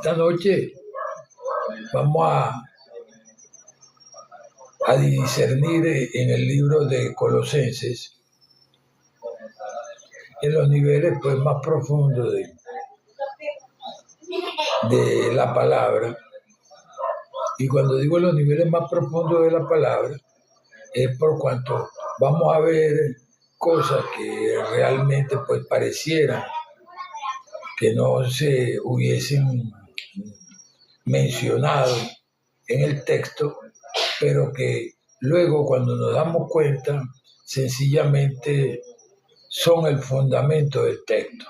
Esta noche vamos a discernir en el libro de Colosenses, en los niveles pues, más profundos de la palabra. Y cuando digo los niveles más profundos de la palabra, es por cuanto vamos a ver cosas que realmente pues parecieran que no se hubiesen mencionado en el texto, pero que luego cuando nos damos cuenta, sencillamente son el fundamento del texto.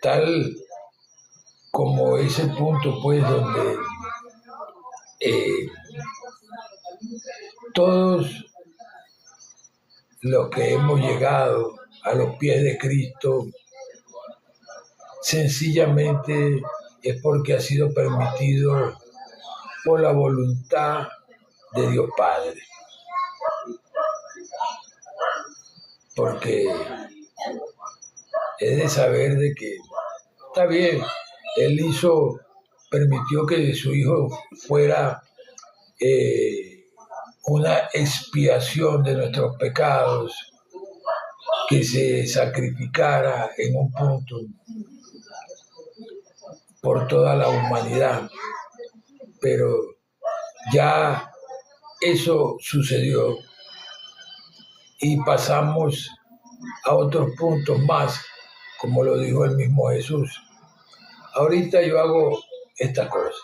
Tal como ese punto pues donde todos los que hemos llegado a los pies de Cristo, sencillamente es porque ha sido permitido por la voluntad de Dios Padre. Porque es de saber de que está bien, Él permitió que su Hijo fuera una expiación de nuestros pecados, que se sacrificara en un punto por toda la humanidad. Pero ya eso sucedió y pasamos a otros puntos más, como lo dijo el mismo Jesús. Ahorita yo hago estas cosas.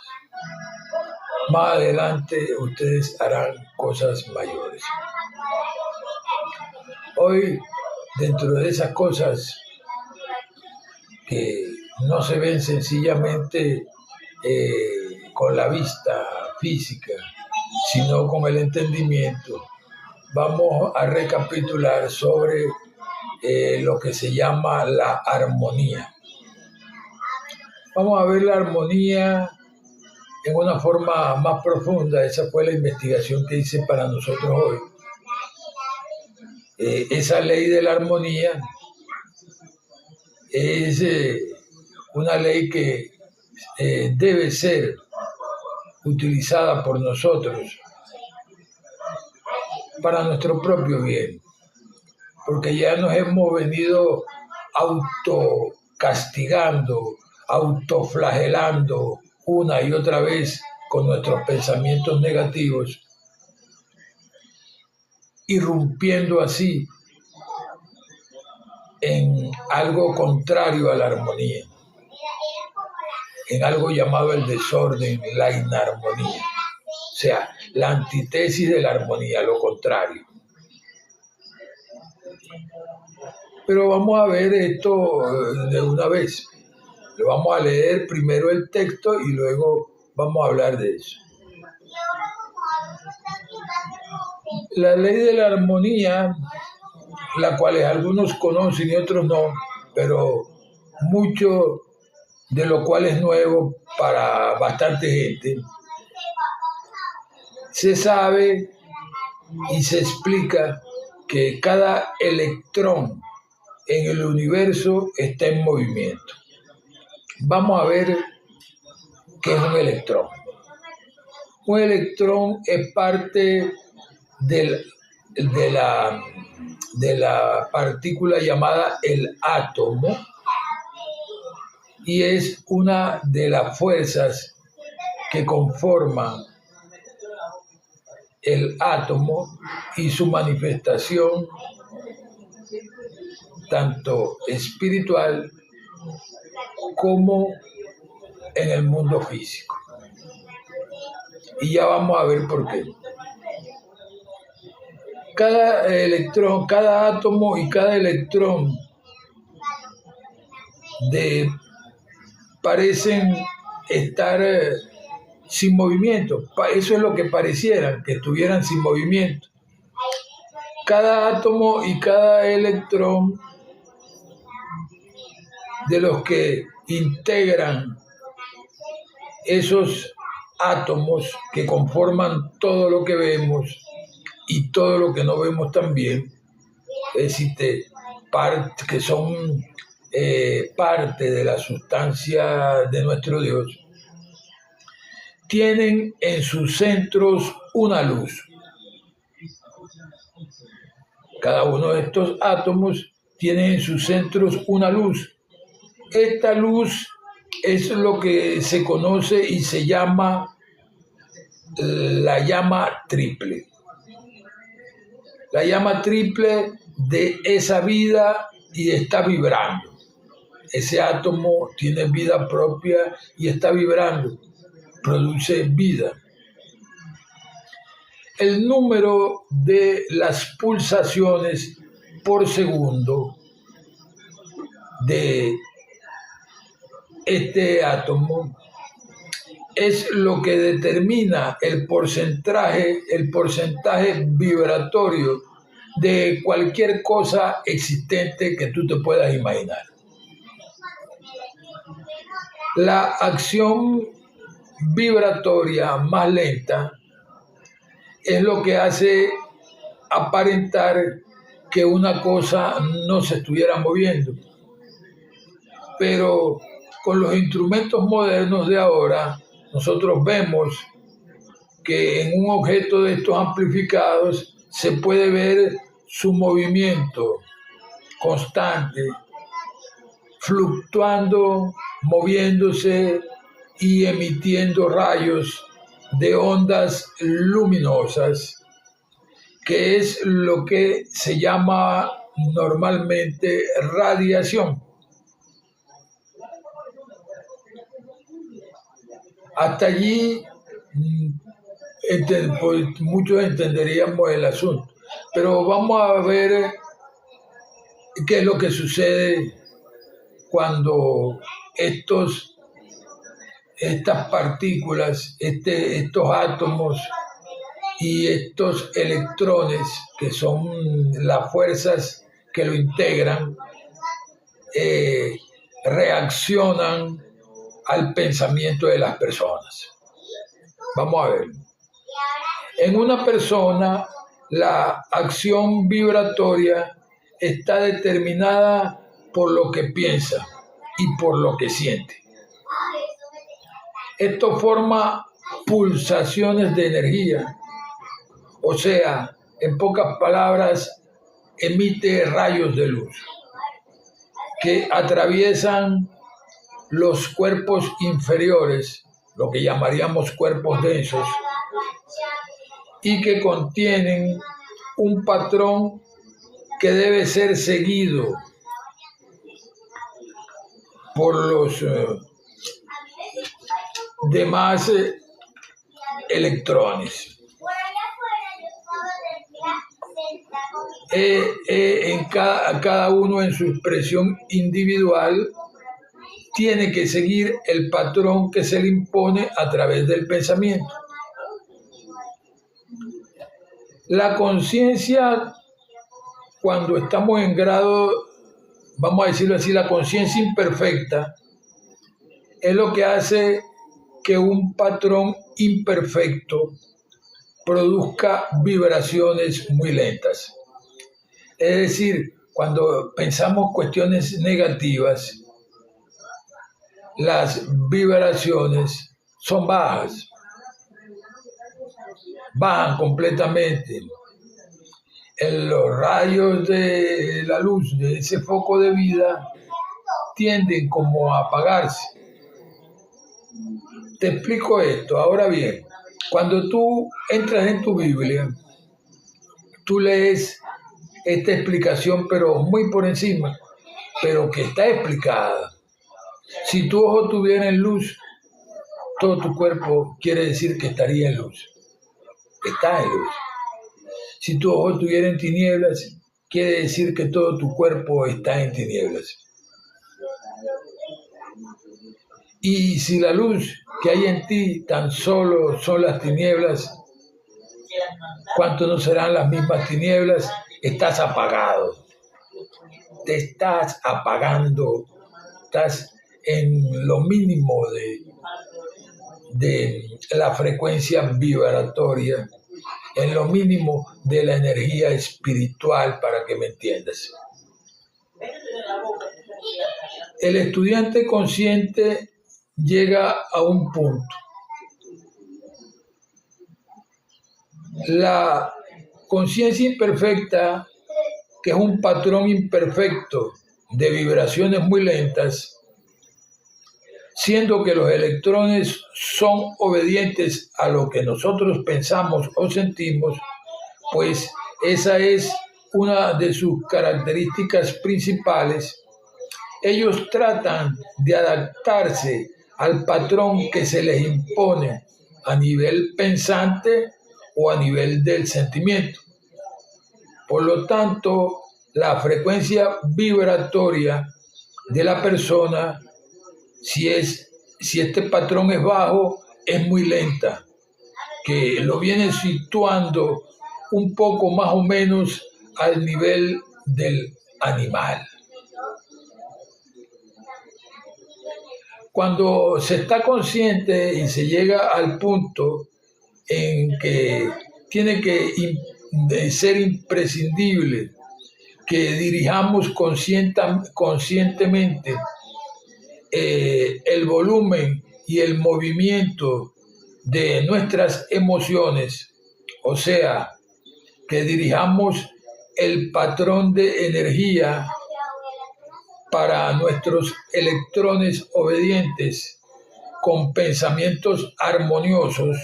Más adelante ustedes harán cosas mayores. Hoy, dentro de esas cosas que no se ven sencillamente con la vista física, sino con el entendimiento, vamos a recapitular sobre lo que se llama la armonía. Vamos a ver la armonía en una forma más profunda. Esa fue la investigación que hice para nosotros hoy. Esa ley de la armonía es una ley que debe ser utilizada por nosotros para nuestro propio bien, porque ya nos hemos venido autocastigando, autoflagelando una y otra vez con nuestros pensamientos negativos, irrumpiendo así en algo contrario a la armonía, en algo llamado el desorden, la inarmonía, o sea, la antítesis de la armonía, lo contrario. Pero vamos a ver esto de una vez. Le vamos a leer primero el texto y luego vamos a hablar de eso. La ley de la armonía, la cual algunos conocen y otros no, pero mucho de lo cual es nuevo para bastante gente, se sabe y se explica que cada electrón en el universo está en movimiento. Vamos a ver qué es un electrón. Un electrón es parte de la partícula llamada el átomo y es una de las fuerzas que conforman el átomo y su manifestación tanto espiritual como en el mundo físico. Y ya vamos a ver por qué. Cada electrón, cada átomo y cada electrón parecen estar sin movimiento. Eso es lo que parecieran, que estuvieran sin movimiento. Cada átomo y cada electrón de los que integran esos átomos que conforman todo lo que vemos y todo lo que no vemos también, existe partes que son parte de la sustancia de nuestro Dios, tienen en sus centros una luz. Cada uno de estos átomos tiene en sus centros una luz. Esta luz es lo que se conoce y se llama la llama triple. La llama triple de esa vida y está vibrando. Ese átomo tiene vida propia y está vibrando, produce vida. El número de las pulsaciones por segundo de este átomo es lo que determina el porcentaje vibratorio de cualquier cosa existente que tú te puedas imaginar. La acción vibratoria más lenta es lo que hace aparentar que una cosa no se estuviera moviendo. Pero con los instrumentos modernos de ahora, nosotros vemos que en un objeto de estos amplificados se puede ver su movimiento constante, fluctuando, moviéndose y emitiendo rayos de ondas luminosas, que es lo que se llama normalmente radiación. Hasta allí pues, muchos entenderíamos el asunto, pero vamos a ver qué es lo que sucede cuando estas partículas, estos átomos y estos electrones, que son las fuerzas que lo integran, reaccionan al pensamiento de las personas. Vamos a ver. En una persona, la acción vibratoria está determinada por lo que piensa y por lo que siente. Esto forma pulsaciones de energía, o sea, en pocas palabras, emite rayos de luz que atraviesan los cuerpos inferiores, lo que llamaríamos cuerpos densos, y que contienen un patrón que debe ser seguido por los demás electrones. Cada uno en su expresión individual tiene que seguir el patrón que se le impone a través del pensamiento. La conciencia, cuando estamos en grado, vamos a decirlo así, la conciencia imperfecta, es lo que hace que un patrón imperfecto produzca vibraciones muy lentas. Es decir, cuando pensamos cuestiones negativas, las vibraciones son bajas, bajan completamente. Los rayos de la luz de ese foco de vida tienden como a apagarse. Te explico esto. Ahora bien, cuando tú entras en tu Biblia, tú lees esta explicación, pero muy por encima, pero que está explicada. Si tu ojo tuviera en luz, todo tu cuerpo quiere decir que estaría en luz. Está en luz. Si tu ojo estuviera en tinieblas, quiere decir que todo tu cuerpo está en tinieblas. Y si la luz que hay en ti tan solo son las tinieblas, ¿cuánto no serán las mismas tinieblas? Estás apagado. Te estás apagando. Estás en lo mínimo de la frecuencia vibratoria, en lo mínimo de la energía espiritual, para que me entiendas. el estudiante consciente llega a un punto. La conciencia imperfecta, que es un patrón imperfecto de vibraciones muy lentas, siendo que los electrones son obedientes a lo que nosotros pensamos o sentimos, pues esa es una de sus características principales. Ellos tratan de adaptarse al patrón que se les impone a nivel pensante o a nivel del sentimiento. Por lo tanto, la frecuencia vibratoria de la persona, si este patrón es bajo, es muy lenta, que lo viene situando un poco más o menos al nivel del animal. Cuando se está consciente y se llega al punto en que tiene que ser imprescindible que dirijamos conscientemente el volumen y el movimiento de nuestras emociones, o sea, que dirijamos el patrón de energía para nuestros electrones obedientes con pensamientos armoniosos.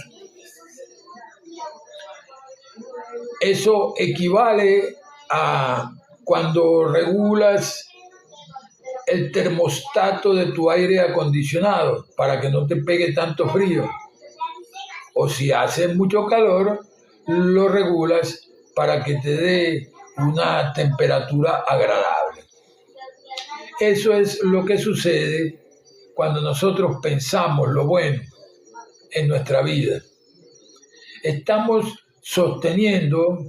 Eso equivale a cuando regulas el termostato de tu aire acondicionado para que no te pegue tanto frío. O si hace mucho calor, lo regulas para que te dé una temperatura agradable. Eso es lo que sucede cuando nosotros pensamos lo bueno en nuestra vida. Estamos sosteniendo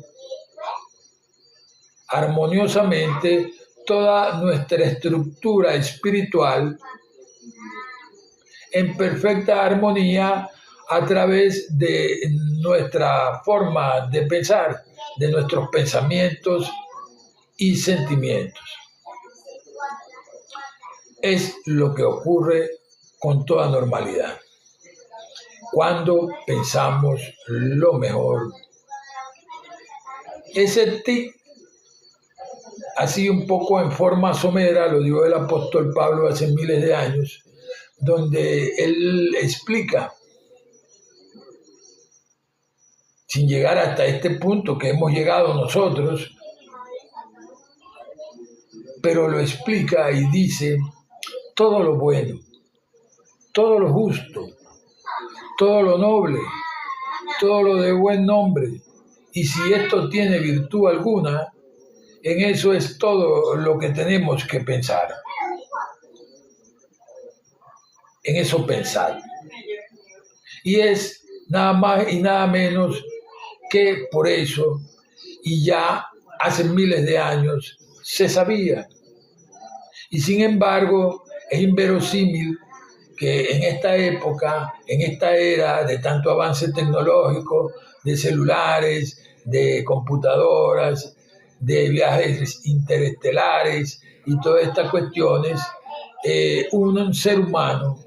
armoniosamente toda nuestra estructura espiritual en perfecta armonía a través de nuestra forma de pensar, de nuestros pensamientos y sentimientos. Es lo que ocurre con toda normalidad. Cuando pensamos lo mejor, ese tic, así un poco en forma somera, lo dio el apóstol Pablo hace miles de años, donde él explica, sin llegar hasta este punto que hemos llegado nosotros, pero lo explica y dice, todo lo bueno, todo lo justo, todo lo noble, todo lo de buen nombre, y si esto tiene virtud alguna, en eso es todo lo que tenemos que pensar. En eso pensar. Y es nada más y nada menos que por eso, y ya hace miles de años, se sabía. Y sin embargo, es inverosímil que en esta época, en esta era de tanto avance tecnológico, de celulares, de computadoras, de viajes interestelares y todas estas cuestiones, un ser humano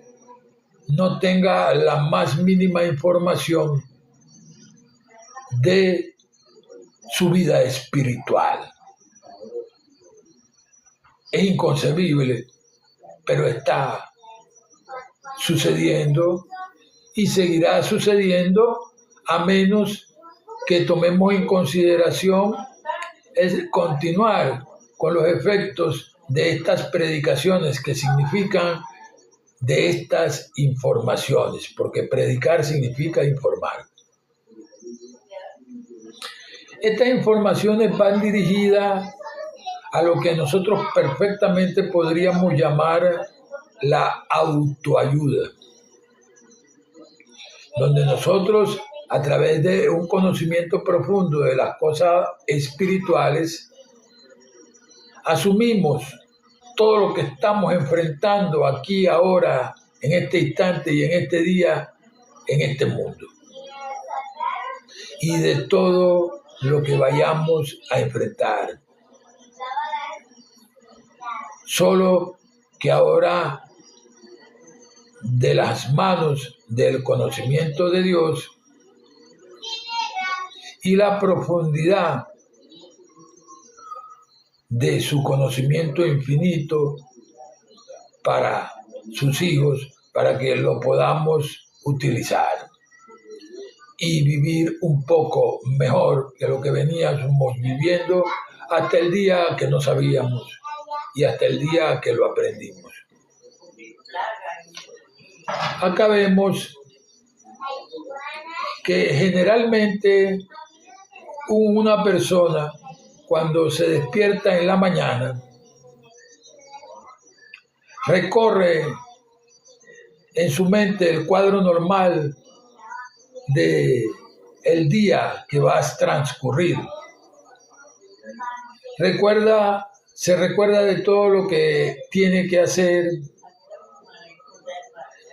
no tenga la más mínima información de su vida espiritual. Es inconcebible, pero está sucediendo y seguirá sucediendo a menos que tomemos en consideración es continuar con los efectos de estas predicaciones, que significan de estas informaciones, porque predicar significa informar. Estas informaciones van dirigidas a lo que nosotros perfectamente podríamos llamar la autoayuda, donde nosotros, a través de un conocimiento profundo de las cosas espirituales, asumimos todo lo que estamos enfrentando aquí, ahora, en este instante y en este día, en este mundo. Y de todo lo que vayamos a enfrentar. Solo que ahora de las manos del conocimiento de Dios y la profundidad de su conocimiento infinito para sus hijos, para que lo podamos utilizar y vivir un poco mejor que lo que veníamos viviendo hasta el día que no sabíamos y hasta el día que lo aprendimos. Acá vemos que generalmente una persona cuando se despierta en la mañana recorre en su mente el cuadro normal de el día que va a transcurrir. Se recuerda de todo lo que tiene que hacer,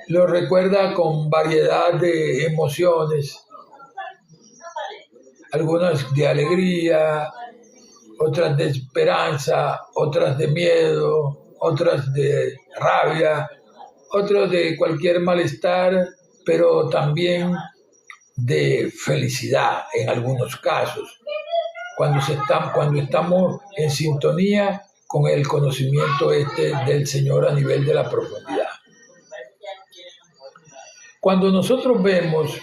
lo recuerda con variedad de emociones, algunas de alegría, otras de esperanza, otras de miedo, otras de rabia, otras de cualquier malestar, pero también de felicidad en algunos casos, cuando estamos en sintonía con el conocimiento del Señor a nivel de la profundidad. Cuando nosotros vemos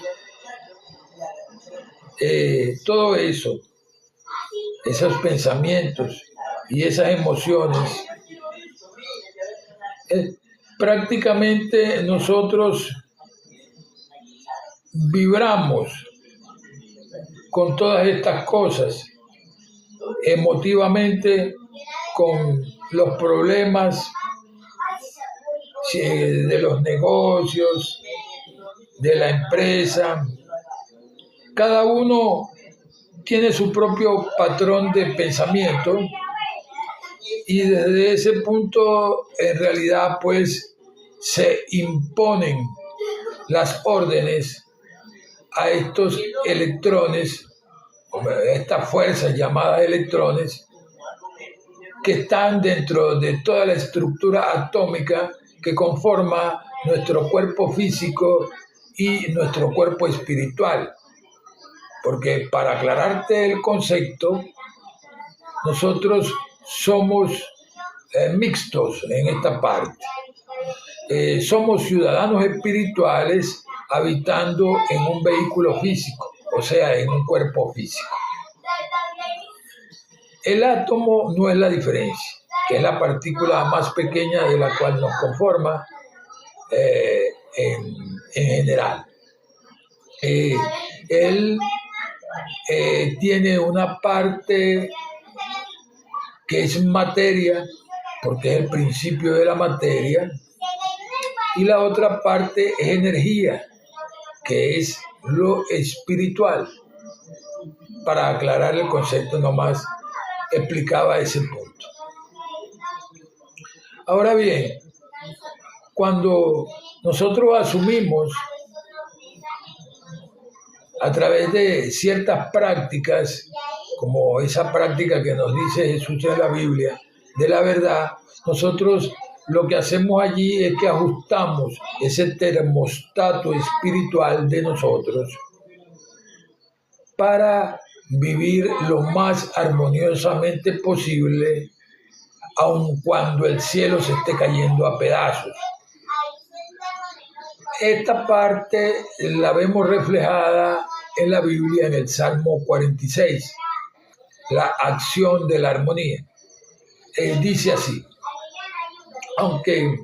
todo eso, esos pensamientos y esas emociones, prácticamente nosotros vibramos con todas estas cosas, emotivamente con los problemas de los negocios, de la empresa. Cada uno tiene su propio patrón de pensamiento y desde ese punto en realidad pues se imponen las órdenes a estos electrones, estas fuerzas llamadas electrones, que están dentro de toda la estructura atómica que conforma nuestro cuerpo físico y nuestro cuerpo espiritual. Porque para aclararte el concepto, nosotros somos mixtos en esta parte. Somos ciudadanos espirituales habitando en un vehículo físico, o sea, en un cuerpo físico. El átomo no es la diferencia, que es la partícula más pequeña de la cual nos conforma en general. Él tiene una parte que es materia, porque es el principio de la materia, y la otra parte es energía, que es lo espiritual. Para aclarar el concepto nomás explicaba ese punto. Ahora bien, cuando nosotros asumimos a través de ciertas prácticas, como esa práctica que nos dice Jesús en la Biblia, de la verdad, nosotros lo que hacemos allí es que ajustamos ese termostato espiritual de nosotros para vivir lo más armoniosamente posible, aun cuando el cielo se esté cayendo a pedazos. Esta parte la vemos reflejada en la Biblia en el Salmo 46, la acción de la armonía. Dice así: aunque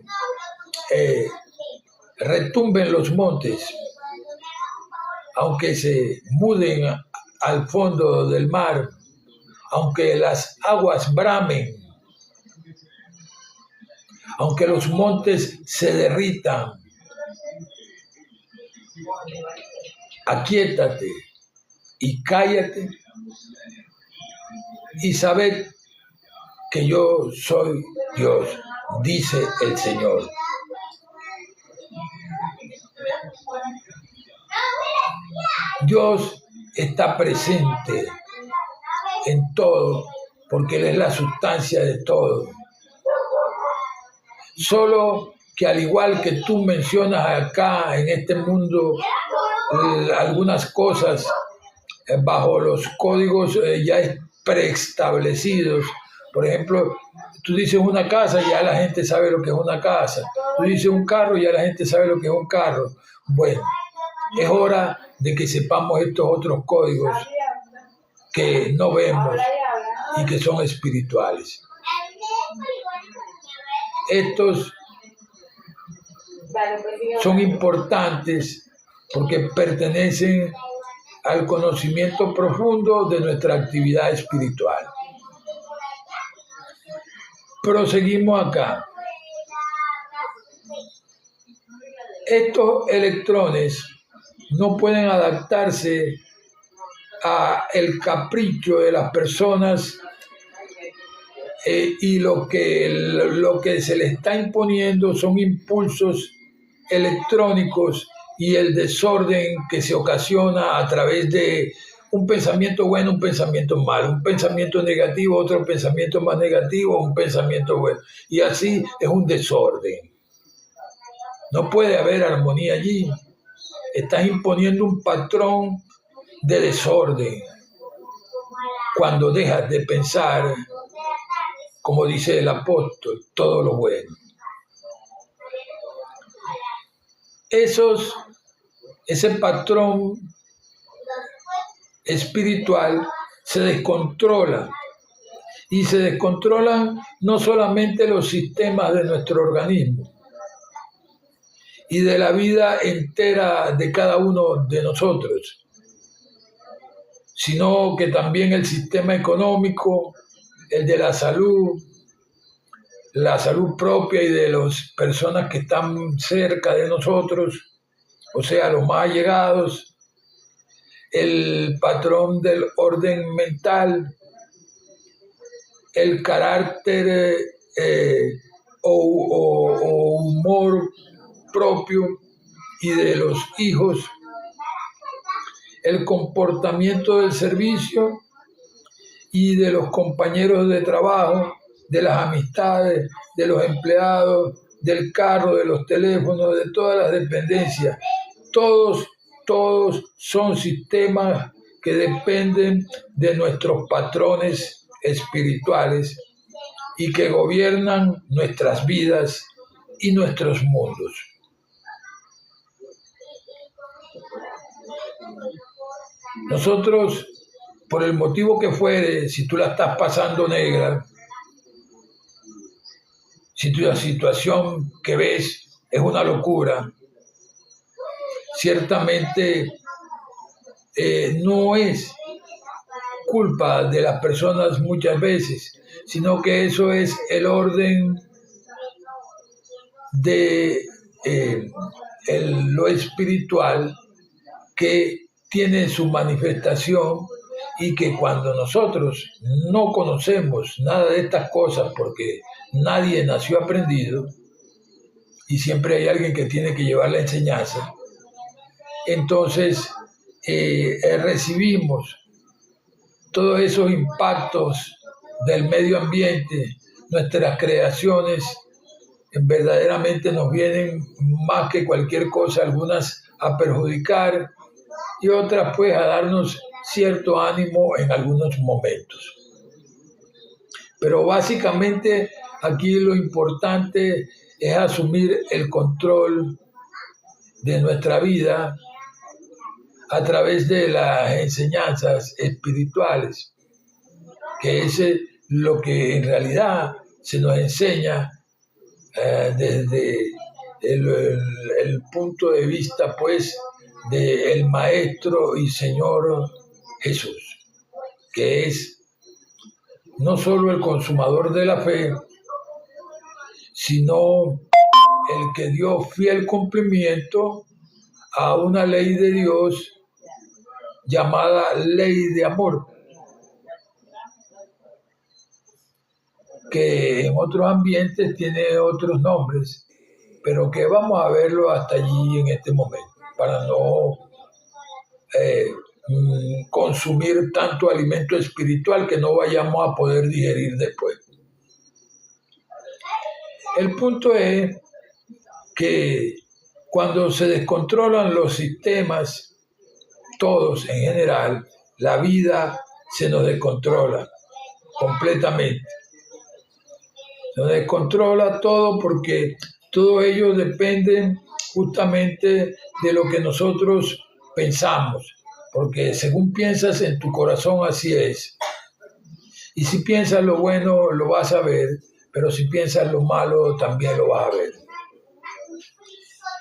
retumben los montes, aunque se muden al fondo del mar, aunque las aguas bramen, aunque los montes se derritan, aquíétate y cállate y sabed que yo soy Dios, dice el Señor. Dios está presente en todo, porque Él es la sustancia de todo. Solo que al igual que tú mencionas acá en este mundo, algunas cosas bajo los códigos ya preestablecidos. Por ejemplo, tú dices una casa y ya la gente sabe lo que es una casa. Tú dices un carro y ya la gente sabe lo que es un carro. Bueno, es hora de que sepamos estos otros códigos que no vemos y que son espirituales. Estos son importantes porque pertenecen al conocimiento profundo de nuestra actividad espiritual. Proseguimos acá. Estos electrones no pueden adaptarse a el capricho de las personas y lo que se les está imponiendo son impulsos electrónicos y el desorden que se ocasiona a través de un pensamiento bueno, un pensamiento malo, un pensamiento negativo, otro pensamiento más negativo, un pensamiento bueno. Y así es un desorden. No puede haber armonía allí. Estás imponiendo un patrón de desorden cuando dejas de pensar, como dice el apóstol, todo lo bueno. Ese patrón espiritual se descontrola y se descontrolan no solamente los sistemas de nuestro organismo y de la vida entera de cada uno de nosotros, sino que también el sistema económico, el de la salud propia y de las personas que están cerca de nosotros, o sea, los más allegados, el patrón del orden mental, el carácter o humor propio y de los hijos, el comportamiento del servicio y de los compañeros de trabajo, de las amistades, de los empleados, del carro, de los teléfonos, de todas las dependencias. Todos son sistemas que dependen de nuestros patrones espirituales y que gobiernan nuestras vidas y nuestros mundos. Nosotros, por el motivo que fuere, si tú la estás pasando negra, si la situación que ves es una locura, ciertamente no es culpa de las personas muchas veces, sino que eso es el orden de lo espiritual que tiene su manifestación y que cuando nosotros no conocemos nada de estas cosas, porque nadie nació aprendido y siempre hay alguien que tiene que llevar la enseñanza, entonces recibimos todos esos impactos del medio ambiente, nuestras creaciones verdaderamente nos vienen más que cualquier cosa, algunas a perjudicar y otras pues a darnos cierto ánimo en algunos momentos. Pero básicamente aquí lo importante es asumir el control de nuestra vida a través de las enseñanzas espirituales, que es lo que en realidad se nos enseña desde el punto de vista pues del Maestro y Señor Jesús, que es no solo el consumador de la fe, sino el que dio fiel cumplimiento a una ley de Dios llamada ley de amor, que en otros ambientes tiene otros nombres, pero que vamos a verlo hasta allí en este momento, para no consumir tanto alimento espiritual que no vayamos a poder digerir después. El punto es que cuando se descontrolan los sistemas, todos en general, la vida se nos descontrola completamente. Se nos descontrola todo porque todo ello depende justamente de lo que nosotros pensamos, porque según piensas en tu corazón así es. Y si piensas lo bueno lo vas a ver, pero si piensas lo malo también lo vas a ver.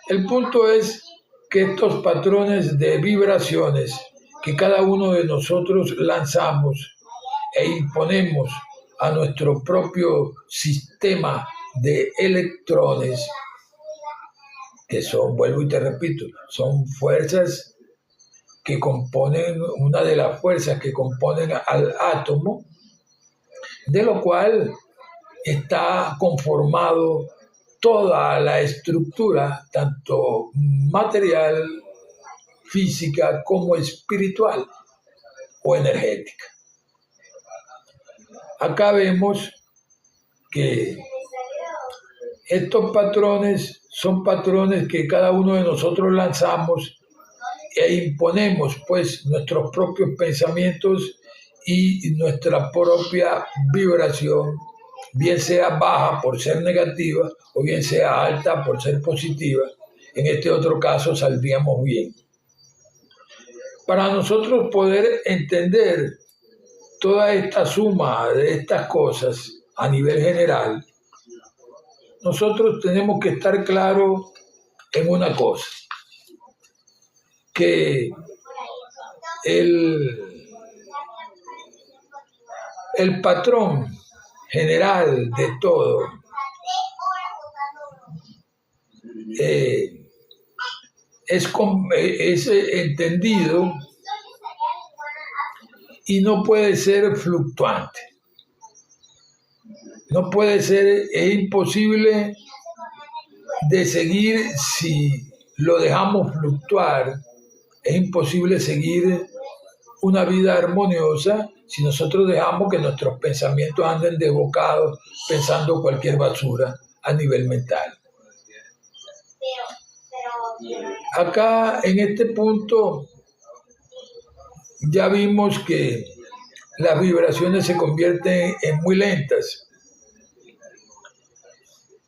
El punto es que estos patrones de vibraciones que cada uno de nosotros lanzamos e imponemos a nuestro propio sistema de electrones, que son, vuelvo y te repito, son fuerzas que componen, una de las fuerzas que componen al átomo, de lo cual está conformado toda la estructura, tanto material, física, como espiritual o energética. Acá vemos que estos patrones son patrones que cada uno de nosotros lanzamos e imponemos pues nuestros propios pensamientos y nuestra propia vibración, bien sea baja por ser negativa o bien sea alta por ser positiva. En este otro caso saldríamos bien. Para nosotros poder entender toda esta suma de estas cosas a nivel general, nosotros tenemos que estar claros en una cosa, que el patrón general de todo es entendido y no puede ser fluctuante. No puede ser, es imposible de seguir si lo dejamos fluctuar, es imposible seguir una vida armoniosa si nosotros dejamos que nuestros pensamientos anden desbocados pensando cualquier basura a nivel mental. Acá en este punto ya vimos que las vibraciones se convierten en muy lentas.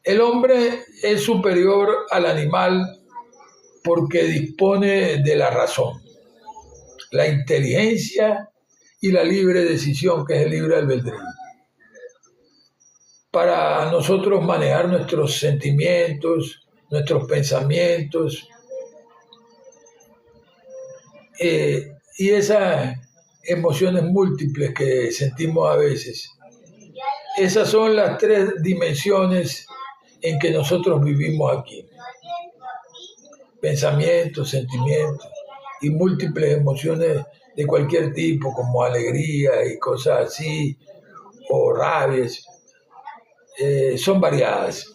El hombre es superior al animal porque dispone de la razón, la inteligencia y la libre decisión, que es el libre albedrío, para nosotros manejar nuestros sentimientos, nuestros pensamientos y esas emociones múltiples que sentimos a veces. Esas son las tres dimensiones en que nosotros vivimos aquí: pensamientos, sentimientos y múltiples emociones de cualquier tipo, como alegría y cosas así, o rabias. Son variadas,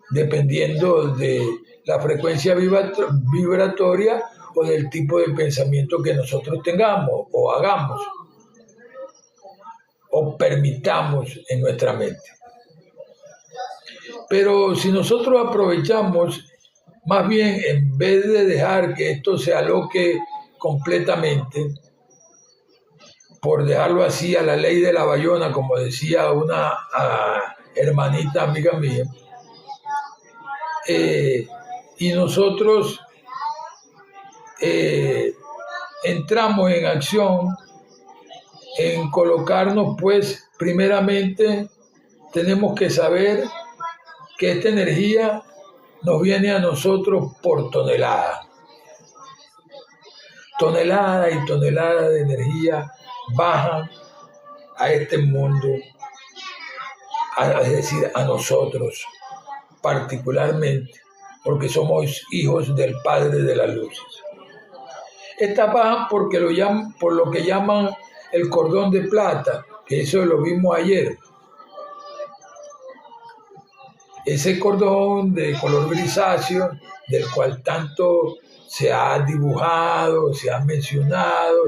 dependiendo de la frecuencia vibratoria o del tipo de pensamiento que nosotros tengamos o hagamos o permitamos en nuestra mente. Pero si nosotros aprovechamos, más bien en vez de dejar que esto se aloque completamente, por dejarlo así a la ley de la bayona, como decía una hermanita amiga mía, y nosotros entramos en acción en colocarnos, pues primeramente tenemos que saber que esta energía nos viene a nosotros por tonelada. Tonelada y tonelada de energía bajan a este mundo, es decir, a nosotros particularmente, porque somos hijos del Padre de las Luces. Estas bajan por lo que llaman el cordón de plata, que eso lo vimos ayer. Ese cordón de color grisáceo, del cual tanto se ha dibujado, se ha mencionado,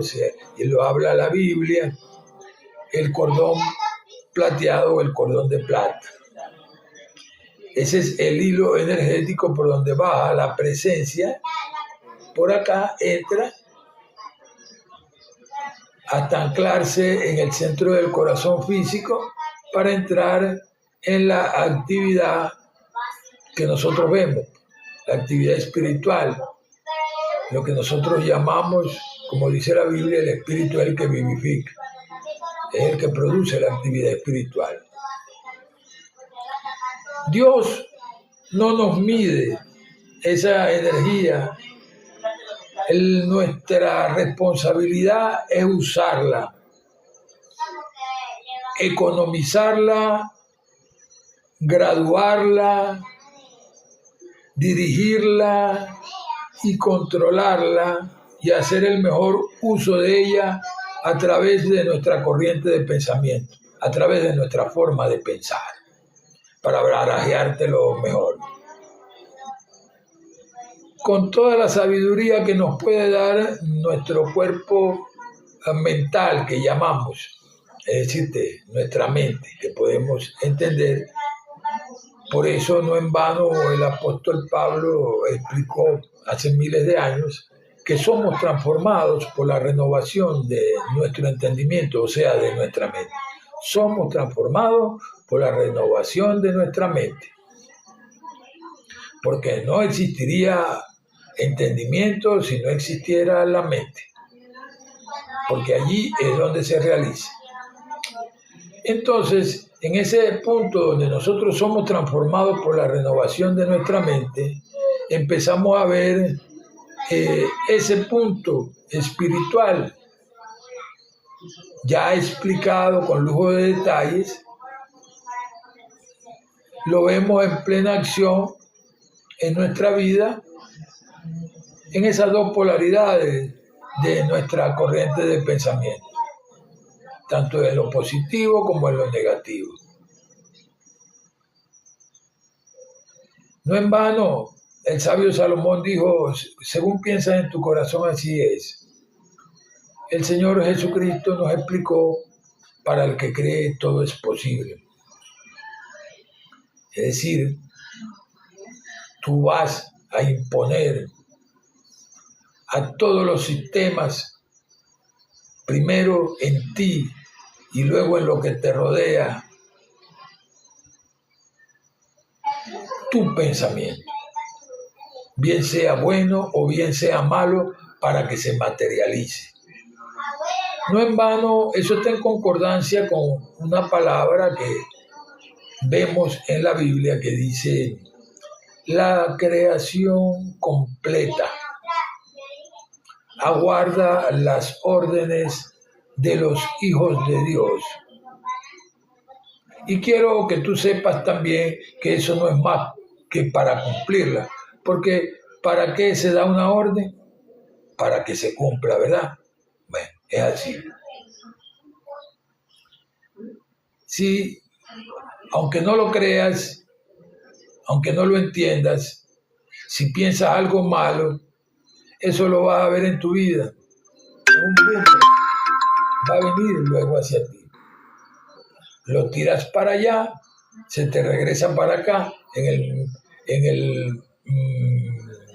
y lo habla la Biblia, el cordón plateado o el cordón de plata. Ese es el hilo energético por donde baja la presencia. Por acá entra hasta anclarse en el centro del corazón físico para entrar en la actividad que nosotros vemos, la actividad espiritual, lo que nosotros llamamos, como dice la Biblia, el espíritu es el que vivifica, es el que produce la actividad espiritual. Dios no nos mide esa energía. Nuestra responsabilidad es usarla, economizarla, graduarla, dirigirla y controlarla y hacer el mejor uso de ella a través de nuestra corriente de pensamiento, a través de nuestra forma de pensar, para barajeártelo mejor. Con toda la sabiduría que nos puede dar nuestro cuerpo mental que llamamos, es decir, nuestra mente, que podemos entender. Por eso no en vano el apóstol Pablo explicó hace miles de años que somos transformados por la renovación de nuestro entendimiento, o sea, de nuestra mente. Somos transformados por la renovación de nuestra mente. Porque no existiría entendimiento si no existiera la mente. Porque allí es donde se realiza. Entonces, en ese punto donde nosotros somos transformados por la renovación de nuestra mente, empezamos a ver ese punto espiritual ya explicado con lujo de detalles, lo vemos en plena acción en nuestra vida, en esas dos polaridades de nuestra corriente de pensamiento, tanto en lo positivo como en lo negativo. No en vano, el sabio Salomón dijo, según piensas en tu corazón, así es. El Señor Jesucristo nos explicó, para el que cree todo es posible. Es decir, tú vas a imponer a todos los sistemas, primero en ti y luego en lo que te rodea, tu pensamiento, bien sea bueno o bien sea malo, para que se materialice. No en vano, eso está en concordancia con una palabra que vemos en la Biblia que dice la creación completa aguarda las órdenes de los hijos de Dios. Y quiero que tú sepas también que eso no es más que para cumplirla, porque ¿para qué se da una orden? Para que se cumpla, ¿verdad? Bueno, es así. Sí, aunque no lo creas, aunque no lo entiendas, si piensas algo malo, eso lo vas a ver en tu vida. En un punto va a venir luego hacia ti. Lo tiras para allá, se te regresa para acá en el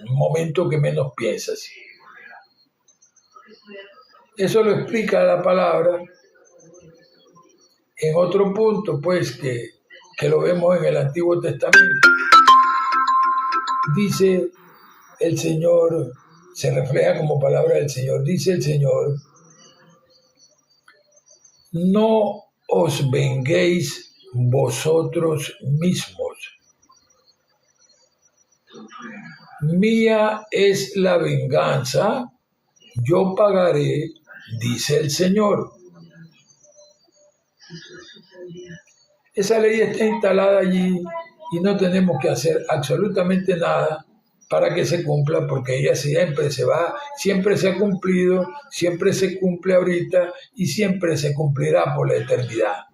momento que menos piensas. Eso lo explica la palabra en otro punto, pues, que lo vemos en el Antiguo Testamento. Dice el Señor, se refleja como palabra del Señor, dice el Señor, no os venguéis vosotros mismos. Mía es la venganza, yo pagaré, dice el Señor. Esa ley está instalada allí y no tenemos que hacer absolutamente nada para que se cumpla, porque ella siempre se ha cumplido, siempre se cumple ahorita y siempre se cumplirá por la eternidad,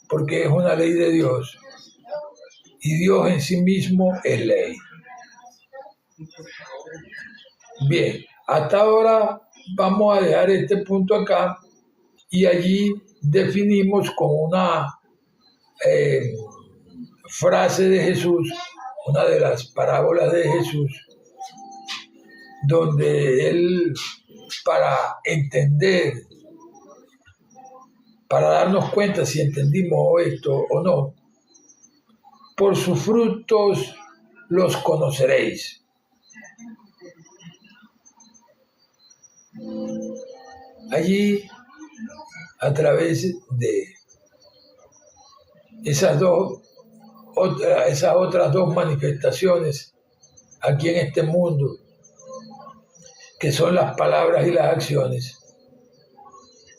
porque es una ley de Dios y Dios en sí mismo es ley. Bien, hasta ahora vamos a dejar este punto acá y allí definimos con una frase de Jesús, una de las parábolas de Jesús, donde él, para entender, para darnos cuenta si entendimos esto o no, por sus frutos los conoceréis. Allí, a través de esas otras dos manifestaciones aquí en este mundo, que son las palabras y las acciones,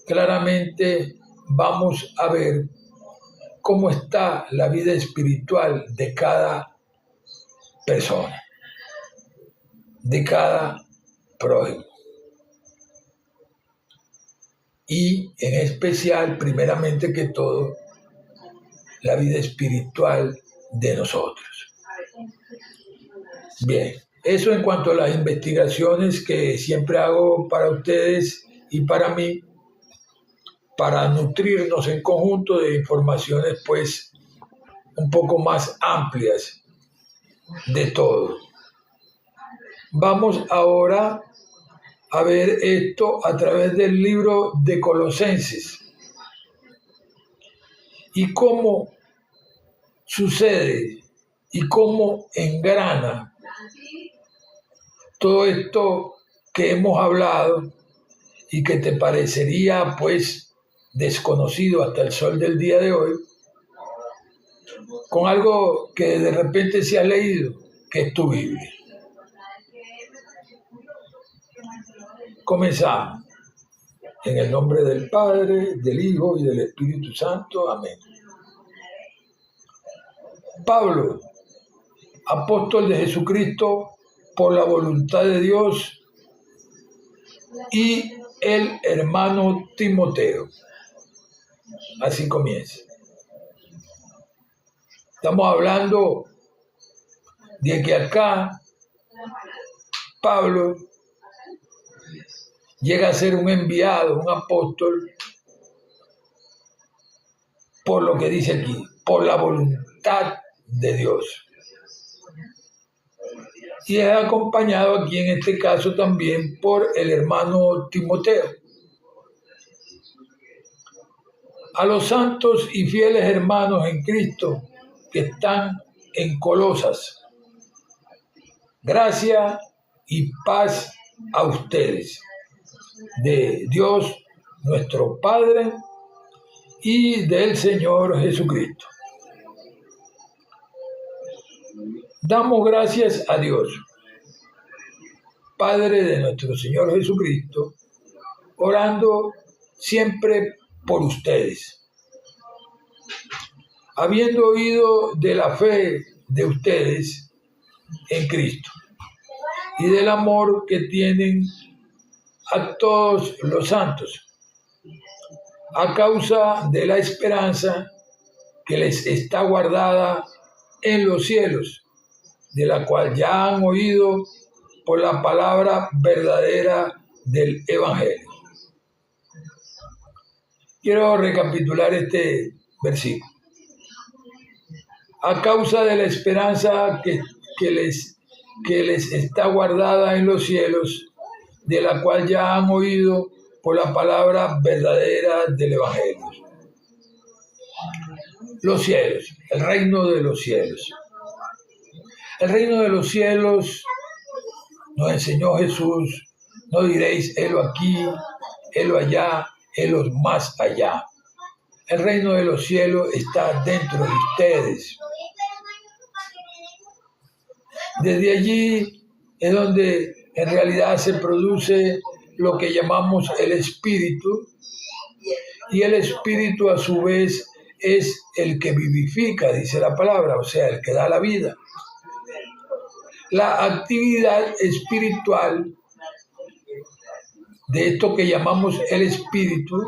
claramente vamos a ver cómo está la vida espiritual de cada persona, de cada prójimo. Y en especial, primeramente que todo, la vida espiritual de nosotros. Bien, eso en cuanto a las investigaciones que siempre hago para ustedes y para mí, para nutrirnos en conjunto de informaciones pues un poco más amplias de todo. Vamos ahora a ver esto a través del libro de Colosenses y cómo sucede y cómo engrana todo esto que hemos hablado y que te parecería pues desconocido hasta el sol del día de hoy, con algo que de repente se ha leído, que es tu Biblia. Comenzamos. En el nombre del Padre, del Hijo y del Espíritu Santo. Amén. Pablo, apóstol de Jesucristo por la voluntad de Dios, y el hermano Timoteo. Así comienza. Estamos hablando de que acá Pablo llega a ser un enviado, un apóstol, por lo que dice aquí, por la voluntad de Dios. Y es acompañado aquí en este caso también por el hermano Timoteo. A los santos y fieles hermanos en Cristo que están en Colosas, gracia y paz a ustedes, de Dios nuestro Padre y del Señor Jesucristo. Damos gracias a Dios, Padre de nuestro Señor Jesucristo, orando siempre por ustedes, habiendo oído de la fe de ustedes en Cristo y del amor que tienen a todos los santos, a causa de la esperanza que les está guardada en los cielos, de la cual ya han oído por la palabra verdadera del Evangelio. Quiero recapitular este versículo. A causa de la esperanza que les está guardada en los cielos, de la cual ya han oído por la palabra verdadera del Evangelio. Los cielos, el reino de los cielos. El reino de los cielos nos enseñó Jesús, no diréis, helo aquí, helo allá, helo más allá. El reino de los cielos está dentro de ustedes. Desde allí es donde en realidad se produce lo que llamamos el espíritu, y el espíritu a su vez es el que vivifica, dice la palabra, o sea, el que da la vida. La actividad espiritual de esto que llamamos el espíritu,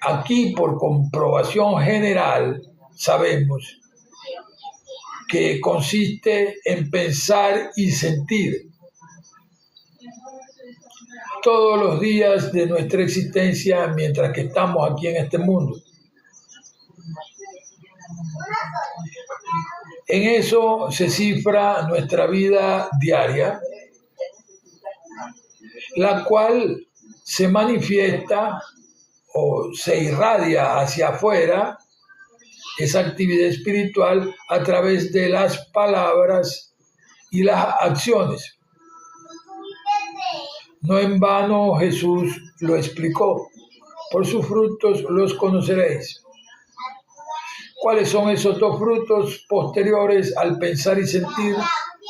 aquí por comprobación general sabemos que consiste en pensar y sentir todos los días de nuestra existencia mientras que estamos aquí en este mundo. En eso se cifra nuestra vida diaria, la cual se manifiesta o se irradia hacia afuera, esa actividad espiritual, a través de las palabras y las acciones. No en vano Jesús lo explicó: por sus frutos los conoceréis. ¿Cuáles son esos dos frutos posteriores al pensar y sentir?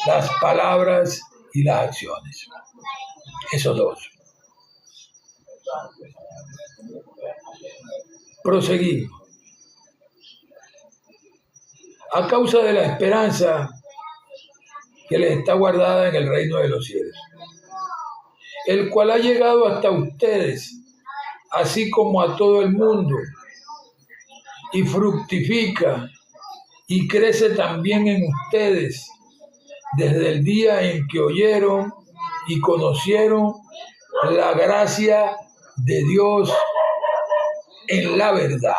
Las palabras y las acciones. Esos dos. Proseguimos. A causa de la esperanza que les está guardada en el reino de los cielos, el cual ha llegado hasta ustedes, así como a todo el mundo, y fructifica y crece también en ustedes desde el día en que oyeron y conocieron la gracia de Dios en la verdad.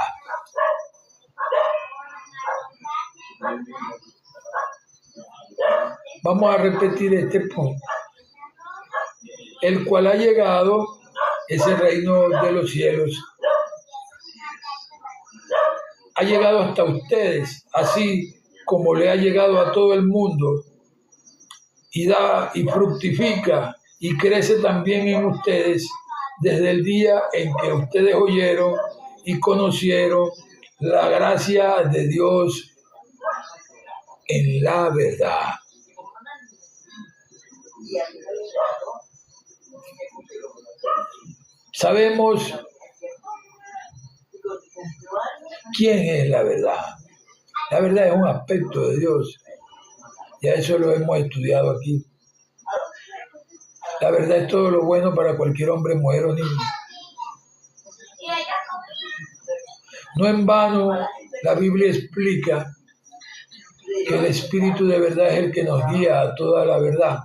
Vamos a repetir este punto. El cual ha llegado, ese reino de los cielos, ha llegado hasta ustedes, así como le ha llegado a todo el mundo, y da y fructifica y crece también en ustedes desde el día en que ustedes oyeron y conocieron la gracia de Dios en la verdad. Sabemos quién es la verdad. La verdad es un aspecto de Dios. Ya eso lo hemos estudiado aquí. La verdad es todo lo bueno para cualquier hombre, mujer o niño. No en vano la Biblia explica que el Espíritu de verdad es el que nos guía a toda la verdad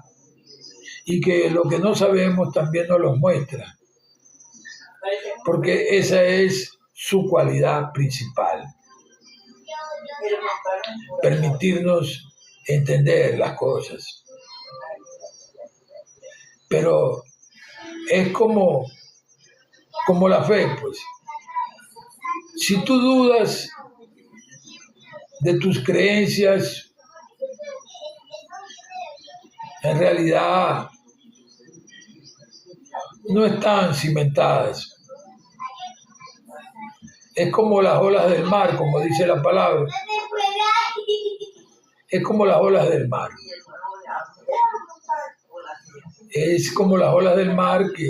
y que lo que no sabemos también nos lo muestra, porque esa es su cualidad principal: permitirnos entender las cosas. Pero es como la fe, pues. Si tú dudas de tus creencias, en realidad no están cimentadas. Es como las olas del mar, como dice la palabra. Es como las olas del mar. Es como las olas del mar que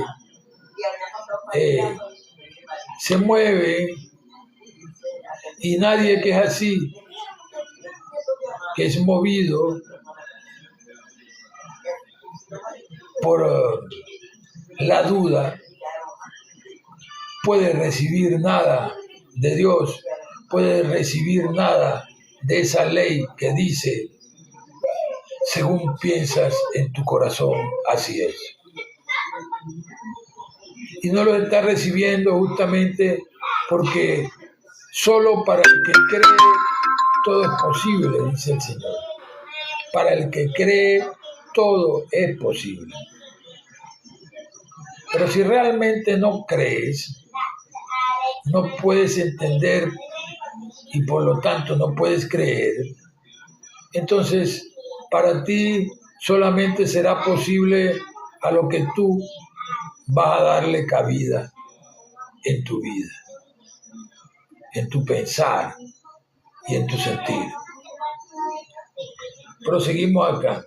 se mueven, y nadie que es así, que es movido por la duda, puede recibir nada de Dios, puede recibir nada de esa ley que dice: según piensas en tu corazón, así es. Y no lo está recibiendo justamente porque solo para el que cree todo es posible, dice el Señor. Para el que cree todo es posible. Pero si realmente no crees, no puedes entender y por lo tanto no puedes creer, entonces para ti solamente será posible a lo que tú vas a darle cabida en tu vida, en tu pensar y en tu sentir. Proseguimos acá.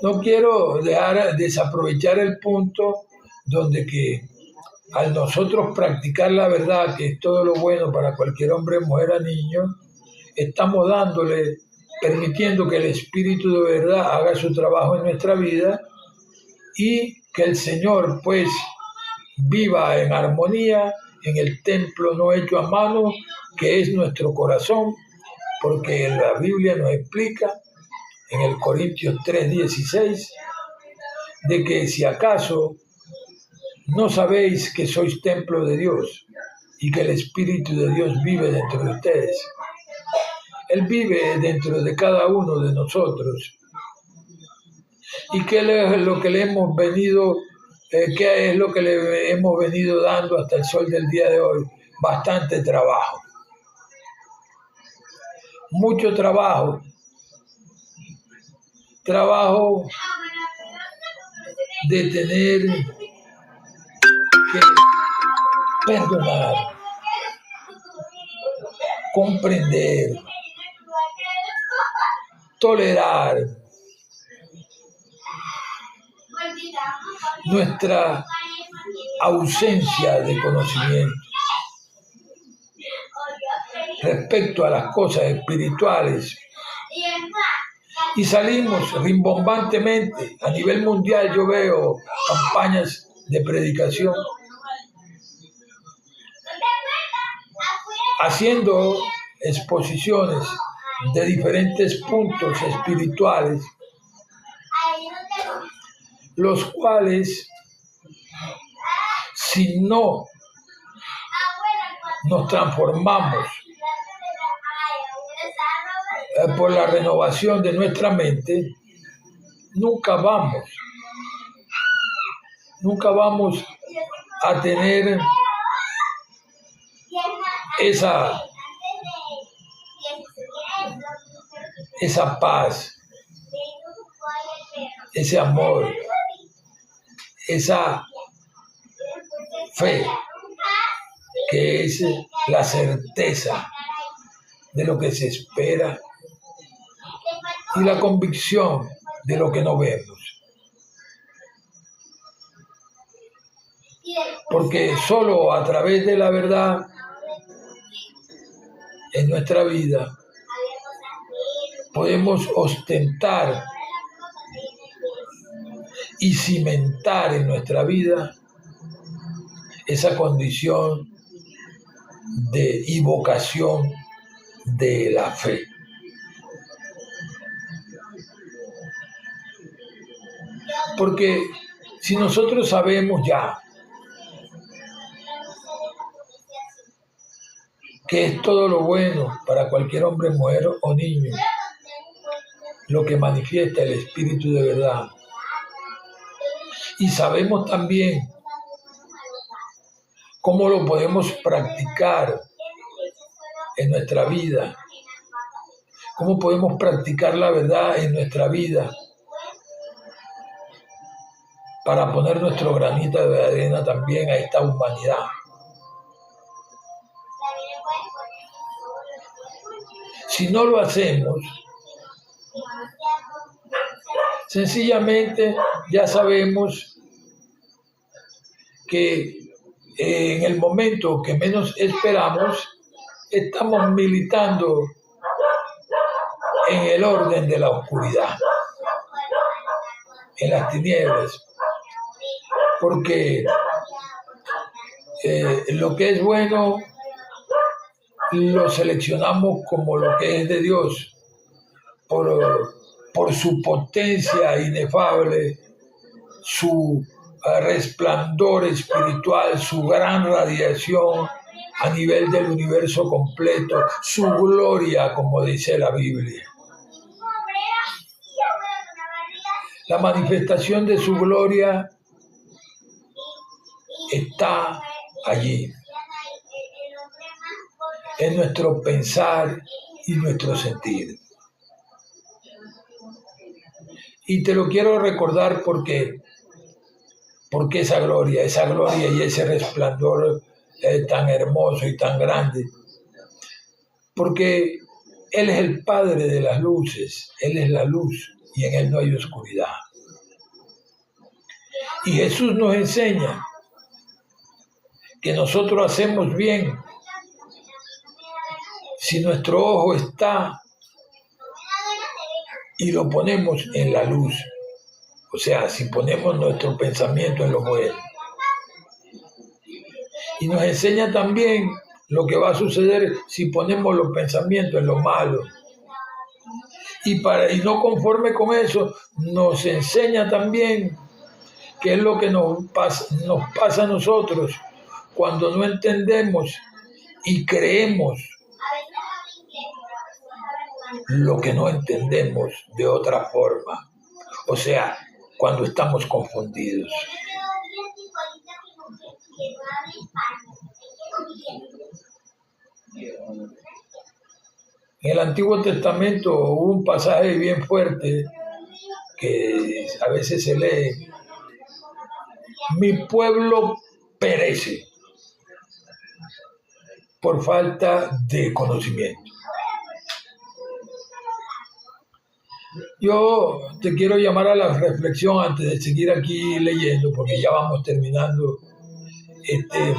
No quiero desaprovechar el punto donde que al nosotros practicar la verdad, que es todo lo bueno para cualquier hombre, mujer o niño, estamos permitiendo que el Espíritu de verdad haga su trabajo en nuestra vida y que el Señor pues viva en armonía en el templo no hecho a mano, que es nuestro corazón, porque la Biblia nos explica en el Corintios 3:16 de que si acaso ¿No sabéis que sois templo de Dios y que el Espíritu de Dios vive dentro de ustedes? Él vive dentro de cada uno de nosotros. ¿Y qué es lo que le hemos venido, qué es lo que le hemos venido dando hasta el sol del día de hoy? Bastante trabajo. Mucho trabajo. Trabajo de tener que perdonar, comprender, tolerar nuestra ausencia de conocimiento respecto a las cosas espirituales. Y salimos rimbombantemente. A nivel mundial yo veo campañas de predicación haciendo exposiciones de diferentes puntos espirituales, los cuales, si no nos transformamos por la renovación de nuestra mente, nunca vamos a tener esa paz, ese amor, esa fe, que es la certeza de lo que se espera y la convicción de lo que no vemos. Porque solo a través de la verdad en nuestra vida podemos ostentar y cimentar en nuestra vida esa condición y vocación de la fe. Porque si nosotros sabemos ya que es todo lo bueno para cualquier hombre, mujer o niño, lo que manifiesta el Espíritu de verdad, y sabemos también cómo lo podemos practicar en nuestra vida, cómo podemos practicar la verdad en nuestra vida para poner nuestro granito de arena también a esta humanidad. Si no lo hacemos, sencillamente ya sabemos que en el momento que menos esperamos, estamos militando en el orden de la oscuridad, en las tinieblas, porque lo que es bueno lo seleccionamos como lo que es de Dios, por su potencia inefable, su resplandor espiritual, su gran radiación a nivel del universo completo, su gloria, como dice la Biblia. La manifestación de su gloria está allí, en nuestro pensar y nuestro sentir. Y te lo quiero recordar porque esa gloria y ese resplandor tan hermoso y tan grande, porque Él es el Padre de las luces, Él es la luz y en Él no hay oscuridad. Y Jesús nos enseña que nosotros hacemos bien si nuestro ojo está y lo ponemos en la luz. O sea, si ponemos nuestro pensamiento en lo bueno. Y nos enseña también lo que va a suceder si ponemos los pensamientos en lo malo. Y no conforme con eso, nos enseña también ¿Qué es lo que nos pasa a nosotros cuando no entendemos y creemos lo que no entendemos de otra forma? O sea, cuando estamos confundidos. En el Antiguo Testamento hubo un pasaje bien fuerte que a veces se lee: mi pueblo perece por falta de conocimiento. Yo te quiero llamar a la reflexión antes de seguir aquí leyendo, porque ya vamos terminando este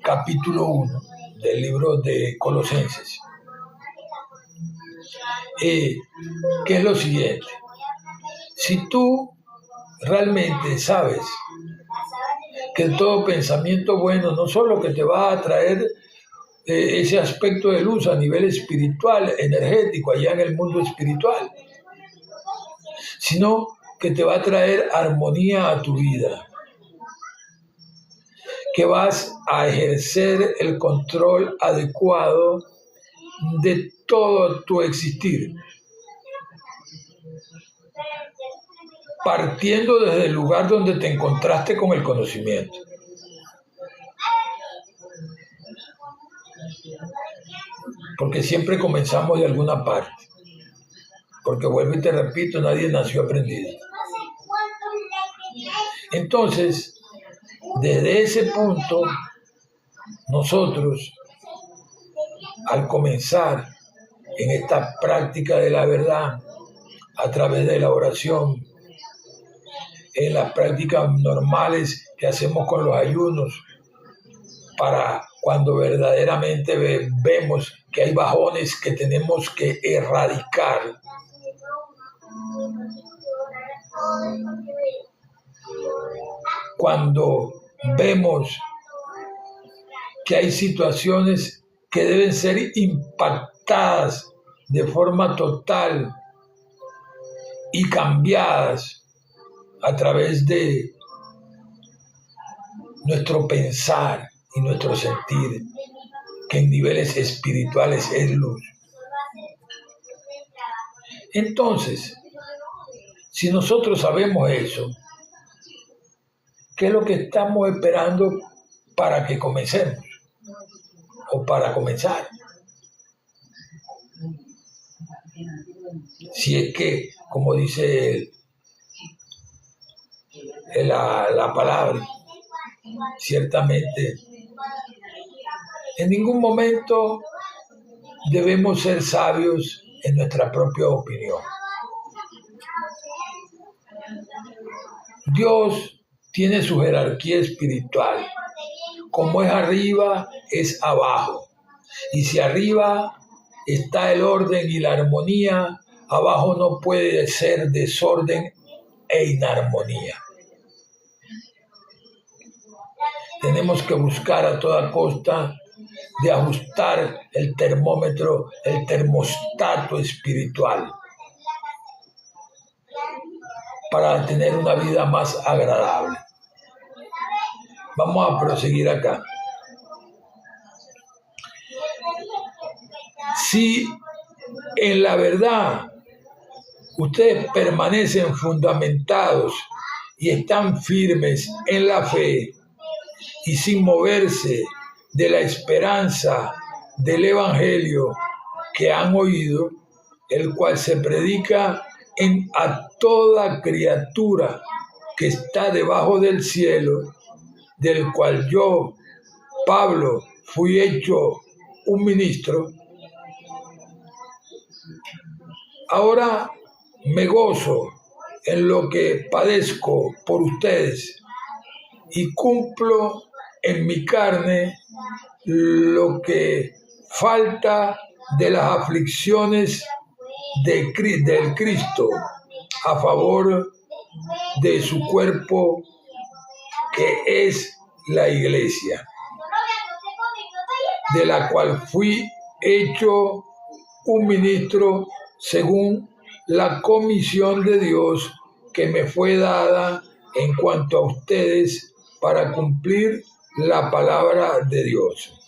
capítulo 1 del libro de Colosenses. Que es lo siguiente: si tú realmente sabes que todo pensamiento bueno no solo que te va a traer ese aspecto de luz a nivel espiritual, energético, allá en el mundo espiritual, sino que te va a traer armonía a tu vida, que vas a ejercer el control adecuado de todo tu existir, partiendo desde el lugar donde te encontraste con el conocimiento. Porque siempre comenzamos de alguna parte. Porque vuelvo y te repito, nadie nació aprendido. Entonces, desde ese punto, nosotros, al comenzar en esta práctica de la verdad, a través de la oración, en las prácticas normales que hacemos con los ayunos, para cuando verdaderamente vemos que hay bajones que tenemos que erradicar, cuando vemos que hay situaciones que deben ser impactadas de forma total y cambiadas a través de nuestro pensar y nuestro sentir, que en niveles espirituales es luz. Entonces, si nosotros sabemos eso, ¿qué es lo que estamos esperando para que comencemos? O para comenzar. Si es que, como dice la palabra, ciertamente, en ningún momento debemos ser sabios en nuestra propia opinión. Dios tiene su jerarquía espiritual. Como es arriba, es abajo. Y si arriba está el orden y la armonía, abajo no puede ser desorden e inarmonía. Tenemos que buscar a toda costa de ajustar el termómetro, el termostato espiritual, para tener una vida más agradable. Vamos a proseguir acá. Si en la verdad ustedes permanecen fundamentados y están firmes en la fe y sin moverse de la esperanza del Evangelio que han oído, el cual se predica a toda criatura que está debajo del cielo, del cual yo, Pablo, fui hecho un ministro. Ahora me gozo en lo que padezco por ustedes y cumplo en mi carne lo que falta de las aflicciones del Cristo a favor de su cuerpo, que es la iglesia, de la cual fui hecho un ministro según la comisión de Dios que me fue dada en cuanto a ustedes para cumplir la palabra de Dios.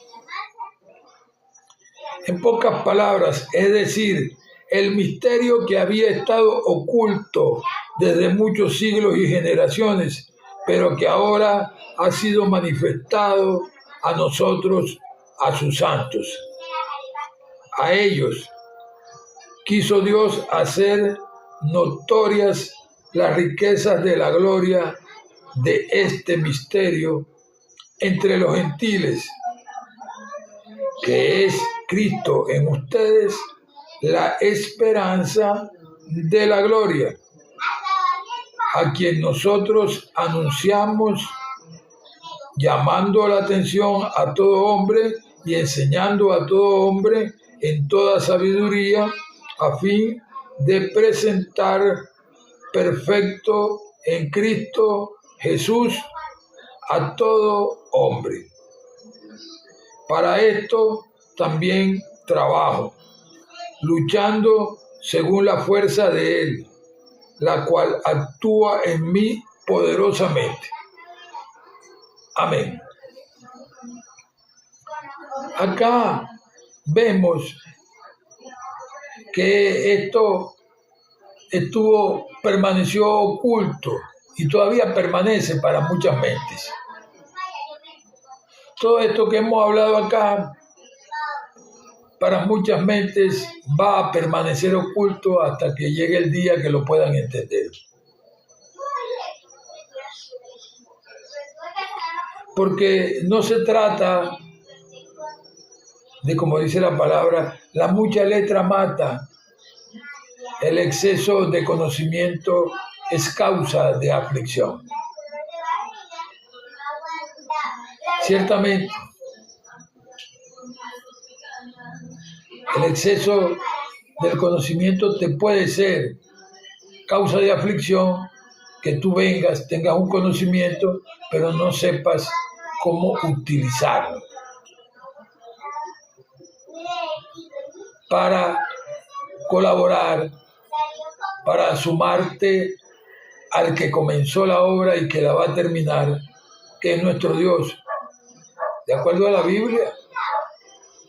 En pocas palabras, es decir, el misterio que había estado oculto desde muchos siglos y generaciones, pero que ahora ha sido manifestado a nosotros, a sus santos. A ellos quiso Dios hacer notorias las riquezas de la gloria de este misterio entre los gentiles, que es Cristo en ustedes, la esperanza de la gloria, a quien nosotros anunciamos, llamando la atención a todo hombre y enseñando a todo hombre en toda sabiduría, a fin de presentar perfecto en Cristo Jesús a todo hombre. Para esto también trabajo, luchando según la fuerza de Él, la cual actúa en mí poderosamente. Amén. Acá vemos que esto permaneció oculto y todavía permanece para muchas mentes. Todo esto que hemos hablado acá, para muchas mentes va a permanecer oculto hasta que llegue el día que lo puedan entender. Porque no se trata de, como dice la palabra, la mucha letra mata. El exceso de conocimiento es causa de aflicción. Ciertamente, el exceso del conocimiento te puede ser causa de aflicción, que tú tengas un conocimiento, pero no sepas cómo utilizarlo para colaborar, para sumarte al que comenzó la obra y que la va a terminar, que es nuestro Dios. De acuerdo a la Biblia,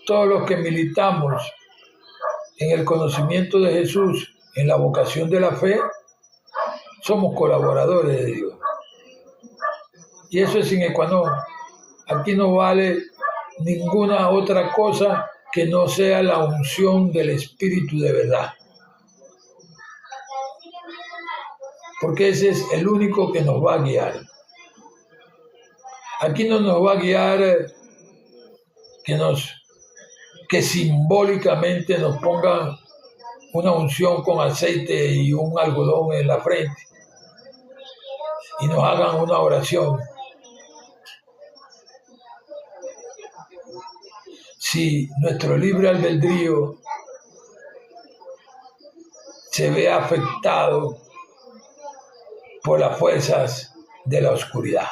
todos los que militamos en el conocimiento de Jesús, en la vocación de la fe, somos colaboradores de Dios. Y eso es sine qua non. Aquí no vale ninguna otra cosa que no sea la unción del Espíritu de verdad. Porque ese es el único que nos va a guiar. Aquí no nos va a guiar que simbólicamente nos pongan una unción con aceite y un algodón en la frente y nos hagan una oración. Si nuestro libre albedrío se ve afectado por las fuerzas de la oscuridad.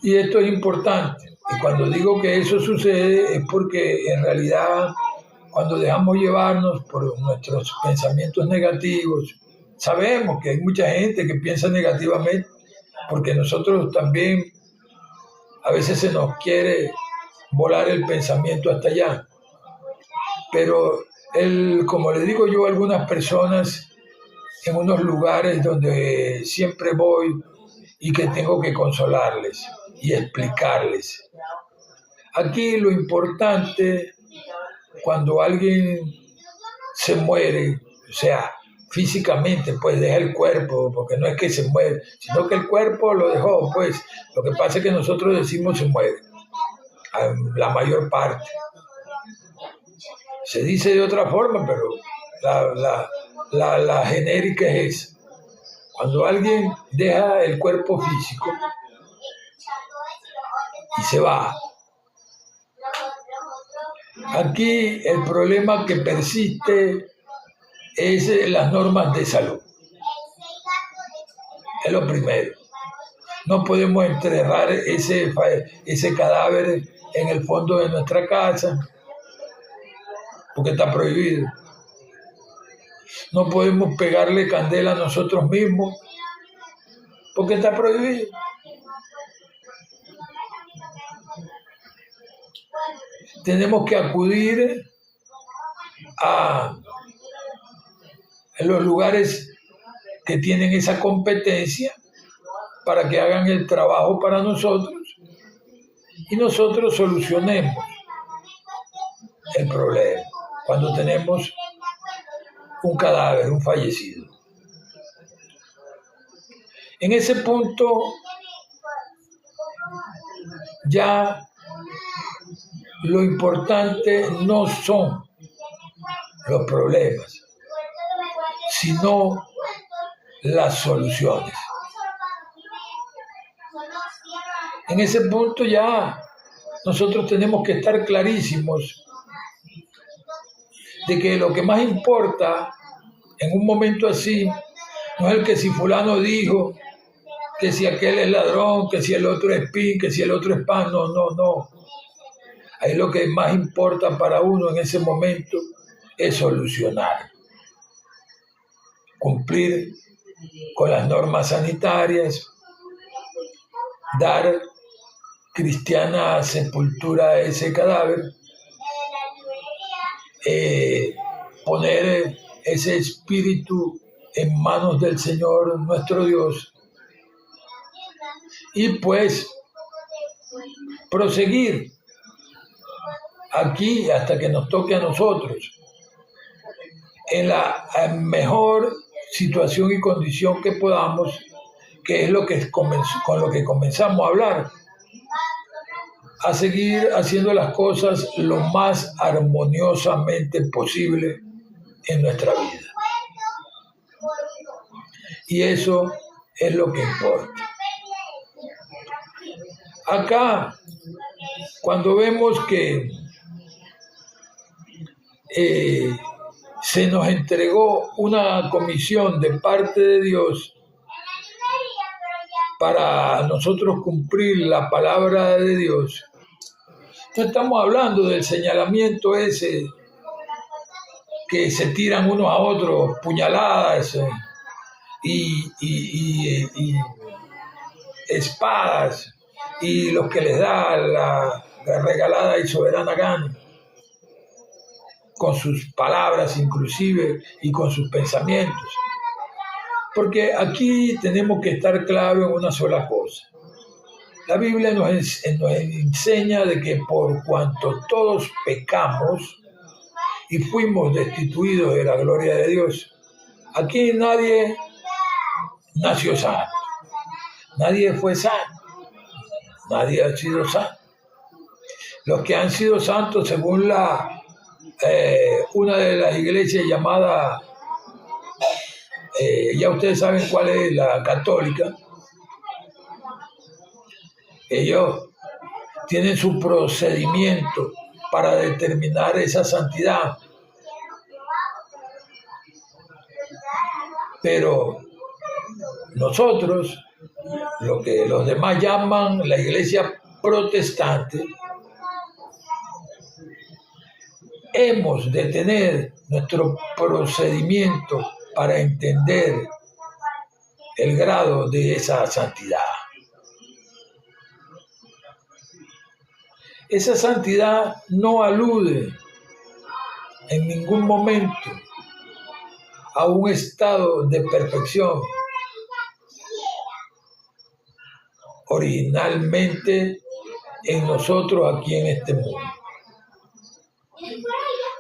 Y esto es importante. Y cuando digo que eso sucede es porque en realidad cuando dejamos llevarnos por nuestros pensamientos negativos, sabemos que hay mucha gente que piensa negativamente porque nosotros también a veces se nos quiere volar el pensamiento hasta allá. Pero como le digo yo a algunas personas en unos lugares donde siempre voy y que tengo que consolarles y explicarles. Aquí lo importante cuando alguien se muere, o sea, físicamente, pues deja el cuerpo, porque no es que se muere, sino que el cuerpo lo dejó, pues. Lo que pasa es que nosotros decimos se muere, la mayor parte. Se dice de otra forma, pero la genérica es esa. Cuando alguien deja el cuerpo físico y se va. Aquí el problema que persiste es las normas de salud. Es lo primero. No podemos enterrar ese cadáver en el fondo de nuestra casa, porque está prohibido. No podemos pegarle candela a nosotros mismos, porque está prohibido. Tenemos que acudir a los lugares que tienen esa competencia para que hagan el trabajo para nosotros y nosotros solucionemos el problema cuando tenemos un cadáver, un fallecido. En ese punto ya lo importante no son los problemas, sino las soluciones. En ese punto ya nosotros tenemos que estar clarísimos de que lo que más importa en un momento así no es el que si fulano dijo, que si aquel es ladrón, que si el otro es pin, que si el otro es pan. No. Ahí lo que más importa para uno en ese momento es solucionar, cumplir con las normas sanitarias, dar cristiana sepultura a ese cadáver, poner ese espíritu en manos del Señor nuestro Dios y pues proseguir aquí hasta que nos toque a nosotros en la mejor situación y condición que podamos, que es lo que con lo que comenzamos a hablar, a seguir haciendo las cosas lo más armoniosamente posible en nuestra vida. Y eso es lo que importa. Acá, cuando vemos que se nos entregó una comisión de parte de Dios para nosotros cumplir la palabra de Dios, no estamos hablando del señalamiento ese que se tiran unos a otros puñaladas y espadas y los que les da la regalada y soberana gana, con sus palabras inclusive y con sus pensamientos. Porque aquí tenemos que estar claros en una sola cosa. La Biblia nos enseña de que por cuanto todos pecamos y fuimos destituidos de la gloria de Dios, aquí nadie nació santo, nadie fue santo, nadie ha sido santo. Los que han sido santos según una de las iglesias llamada, ya ustedes saben cuál es, la católica, ellos tienen su procedimiento para determinar esa santidad. Pero nosotros, lo que los demás llaman la iglesia protestante, hemos de tener nuestro procedimiento para entender el grado de esa santidad. Esa santidad no alude en ningún momento a un estado de perfección originalmente en nosotros aquí en este mundo.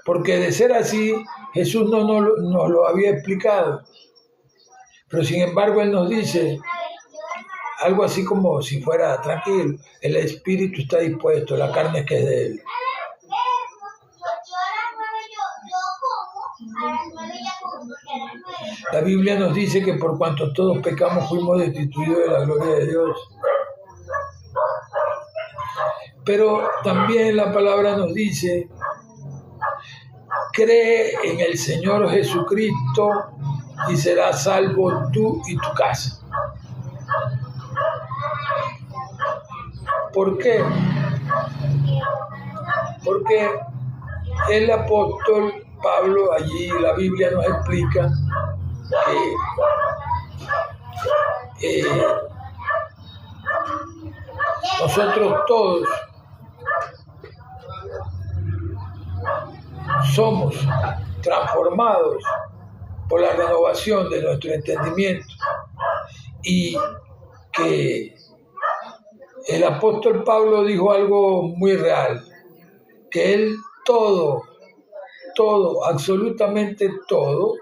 Porque de ser así, Jesús no nos lo había explicado. Pero sin embargo, Él nos dice algo así como si fuera tranquilo, el espíritu está dispuesto, la carne es que es débil. La Biblia nos dice que por cuanto todos pecamos fuimos destituidos de la gloria de Dios. Pero también la palabra nos dice: cree en el Señor Jesucristo y serás salvo tú y tu casa. ¿Por qué? Porque el apóstol Pablo, allí la Biblia nos explica que nosotros todos somos transformados por la renovación de nuestro entendimiento y que el apóstol Pablo dijo algo muy real, que él todo, absolutamente todo,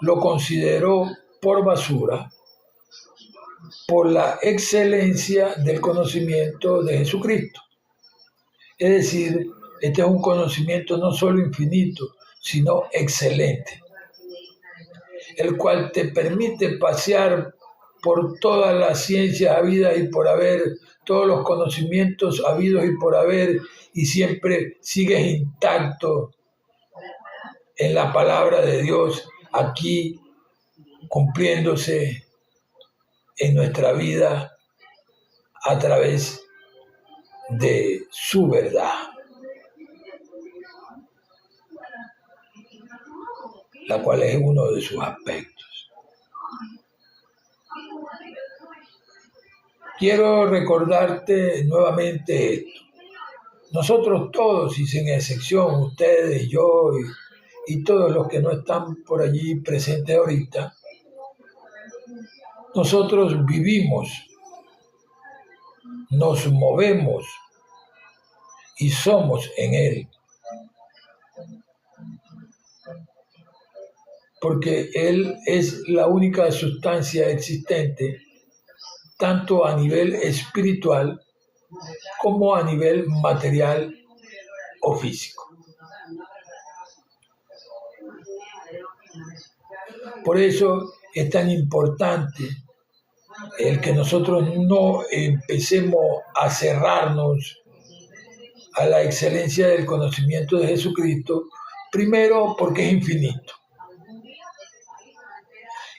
lo consideró por basura por la excelencia del conocimiento de Jesucristo. Es decir, este es un conocimiento no solo infinito, sino excelente, el cual te permite pasear por todas las ciencias habidas y por haber, todos los conocimientos habidos y por haber, y siempre sigues intacto en la palabra de Dios, aquí cumpliéndose en nuestra vida a través de su verdad, la cual es uno de sus aspectos. Quiero recordarte nuevamente esto. Nosotros todos, y sin excepción, ustedes, yo y todos los que no están por allí presentes ahorita, nosotros vivimos, nos movemos y somos en Él. Porque Él es la única sustancia existente, tanto a nivel espiritual como a nivel material o físico. Por eso es tan importante el que nosotros no empecemos a cerrarnos a la excelencia del conocimiento de Jesucristo, primero porque es infinito.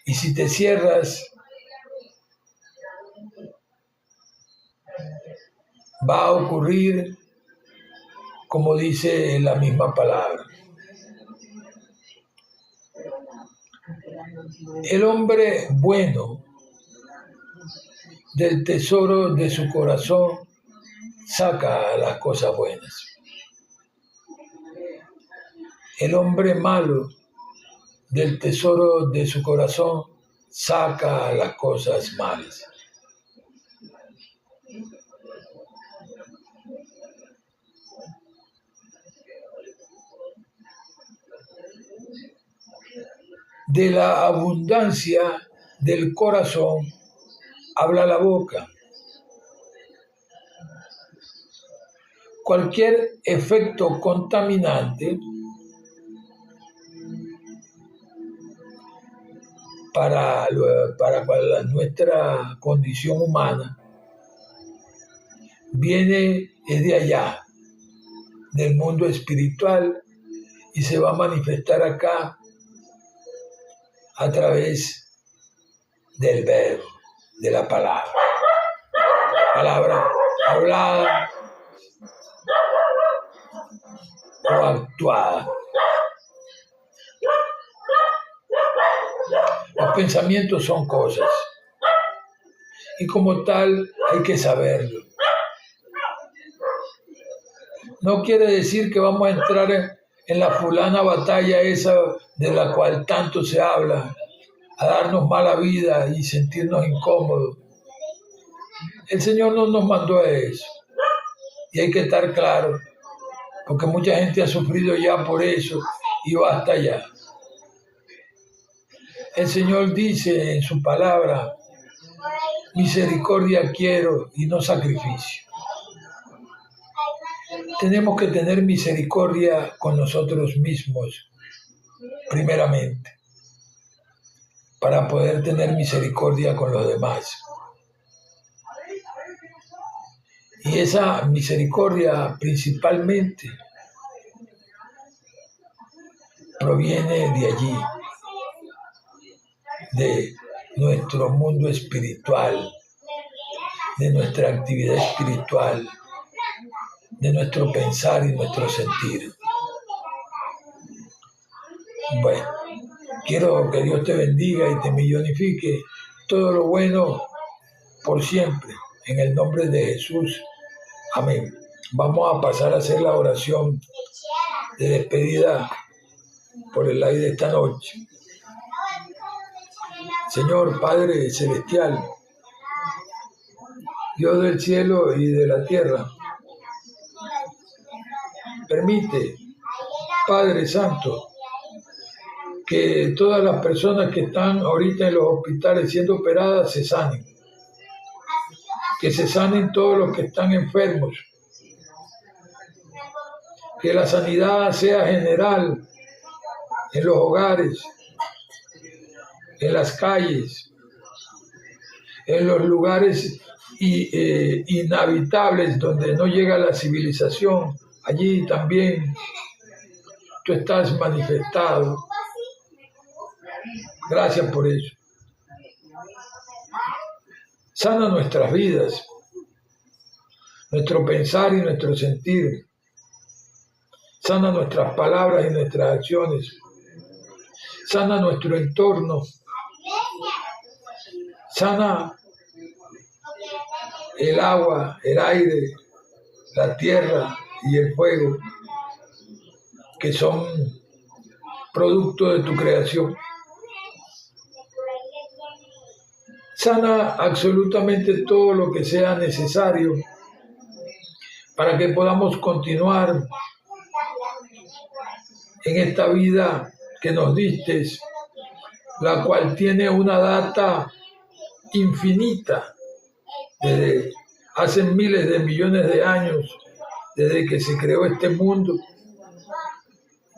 Y si te cierras, va a ocurrir como dice la misma palabra. El hombre bueno del tesoro de su corazón saca las cosas buenas. El hombre malo del tesoro de su corazón saca las cosas malas. De la abundancia del corazón habla la boca. Cualquier efecto contaminante para nuestra condición humana viene de allá, del mundo espiritual, y se va a manifestar acá a través del verbo, de la palabra. Palabra hablada o actuada. Los pensamientos son cosas y como tal hay que saberlo. No quiere decir que vamos a entrar en la fulana batalla esa de la cual tanto se habla, a darnos mala vida y sentirnos incómodos. El Señor no nos mandó a eso. Y hay que estar claro, porque mucha gente ha sufrido ya por eso y basta ya. El Señor dice en su palabra, misericordia quiero y no sacrificio. Tenemos que tener misericordia con nosotros mismos, primeramente, para poder tener misericordia con los demás. Y esa misericordia principalmente proviene de allí, de nuestro mundo espiritual, de nuestra actividad espiritual, de nuestro pensar y nuestro sentir. Bueno, quiero que Dios te bendiga y te millonifique todo lo bueno por siempre, en el nombre de Jesús. Amén. Vamos a pasar a hacer la oración de despedida por el aire de esta noche. Señor Padre Celestial, Dios del cielo y de la tierra, permite, Padre Santo, que todas las personas que están ahorita en los hospitales siendo operadas se sanen. Que se sanen todos los que están enfermos. Que la sanidad sea general en los hogares, en las calles, en los lugares inhabitables donde no llega la civilización. Allí también tú estás manifestado. Gracias por eso. Sana nuestras vidas, nuestro pensar y nuestro sentir. Sana nuestras palabras y nuestras acciones. Sana nuestro entorno. Sana el agua, el aire, la tierra y el fuego, que son producto de tu creación. Sana absolutamente todo lo que sea necesario para que podamos continuar en esta vida que nos diste, la cual tiene una data infinita, desde hace miles de millones de años, desde que se creó este mundo.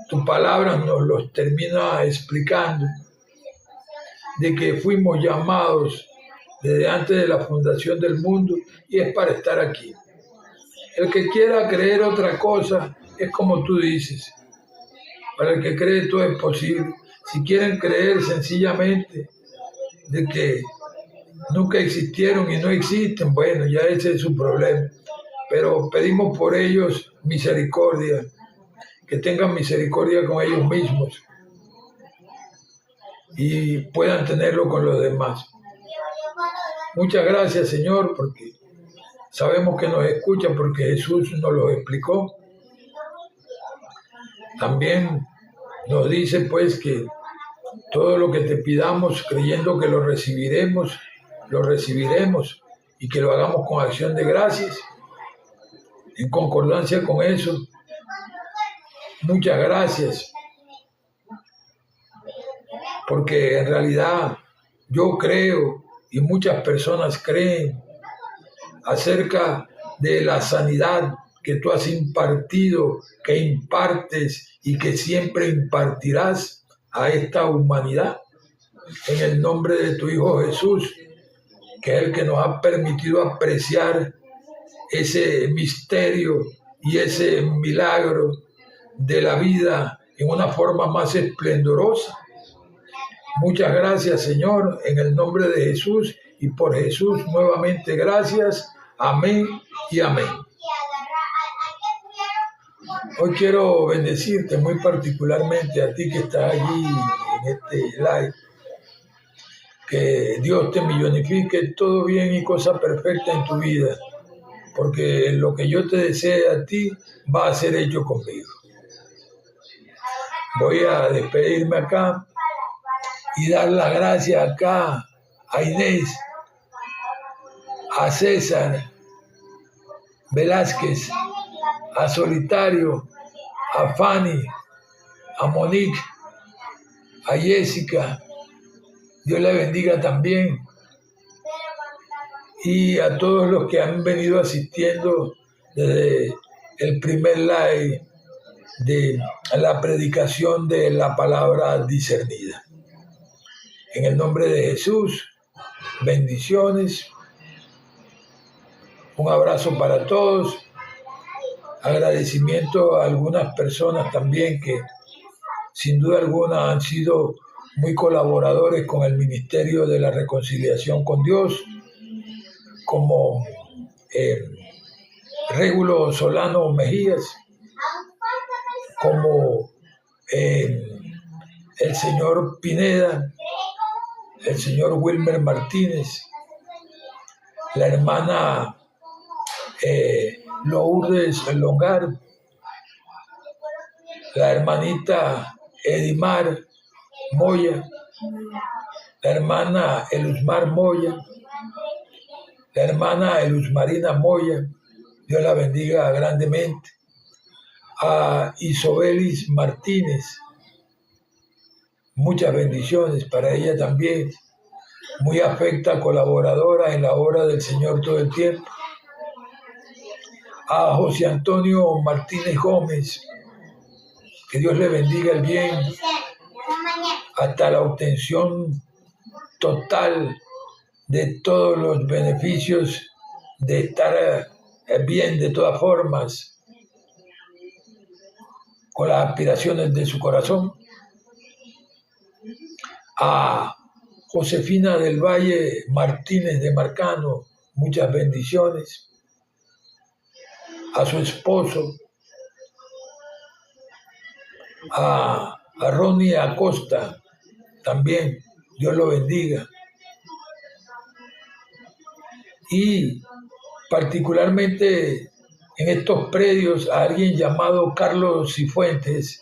Tu palabra nos los termina explicando, de que fuimos llamados desde antes de la fundación del mundo y es para estar aquí. El que quiera creer otra cosa es como tú dices. Para el que cree todo es posible. Si quieren creer sencillamente de que nunca existieron y no existen, bueno, ya ese es su problema. Pero pedimos por ellos misericordia, que tengan misericordia con ellos mismos y puedan tenerlo con los demás. Muchas gracias, Señor, porque sabemos que nos escucha, porque Jesús nos lo explicó. También nos dice, pues, que todo lo que te pidamos, creyendo que lo recibiremos y que lo hagamos con acción de gracias. En concordancia con eso, muchas gracias, porque en realidad yo creo y muchas personas creen acerca de la sanidad que tú has impartido, que impartes y que siempre impartirás a esta humanidad. En el nombre de tu Hijo Jesús, que es el que nos ha permitido apreciar ese misterio y ese milagro de la vida en una forma más esplendorosa. Muchas gracias, Señor, en el nombre de Jesús y por Jesús nuevamente gracias. Amén y amén. Hoy quiero bendecirte muy particularmente a ti que estás allí en este live. Que Dios te millonifique todo bien y cosa perfecta en tu vida, porque lo que yo te desee a ti va a ser hecho conmigo. Voy a despedirme acá y dar las gracias acá a Inés, a César Velázquez, a Solitario, a Fanny, a Monique, a Jessica, Dios la bendiga también, y a todos los que han venido asistiendo desde el primer live de la predicación de la palabra discernida. En el nombre de Jesús, bendiciones, un abrazo para todos, agradecimiento a algunas personas también que sin duda alguna han sido muy colaboradores con el Ministerio de la Reconciliación con Dios, como Régulo Solano Mejías, como el señor Pineda, el señor Wilmer Martínez, la hermana Lourdes Longar, la hermanita Edimar Moya, la hermana Elusmar Moya, la hermana Elusmarina Moya, Dios la bendiga grandemente, a Isobelis Martínez, muchas bendiciones para ella también, muy afecta, colaboradora en la obra del Señor todo el tiempo, a José Antonio Martínez Gómez, que Dios le bendiga el bien, hasta la obtención total de todos los beneficios de estar bien de todas formas, con las aspiraciones de su corazón. A Josefina del Valle Martínez de Marcano, muchas bendiciones. A su esposo, a Ronnie Acosta, también, Dios lo bendiga. Y particularmente en estos predios a alguien llamado Carlos Cifuentes,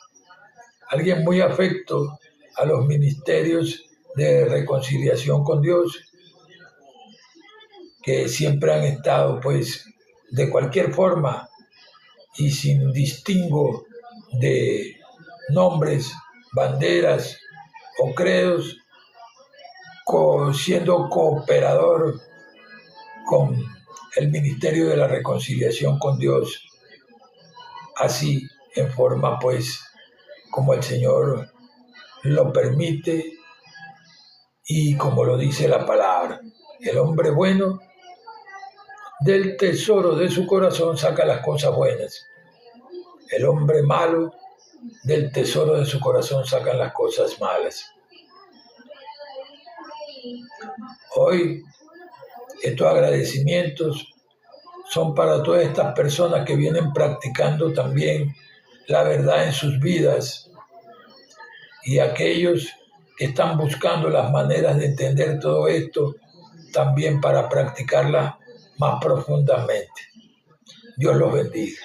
alguien muy afecto a los ministerios de reconciliación con Dios, que siempre han estado, pues, de cualquier forma y sin distingo de nombres, banderas o credos, siendo cooperador con el ministerio de la reconciliación con Dios, así en forma, pues, como el Señor lo permite y como lo dice la palabra. El hombre bueno del tesoro de su corazón saca las cosas buenas. El hombre malo del tesoro de su corazón saca las cosas malas. Hoy estos agradecimientos son para todas estas personas que vienen practicando también la verdad en sus vidas y aquellos que están buscando las maneras de entender todo esto también para practicarla más profundamente. Dios los bendiga.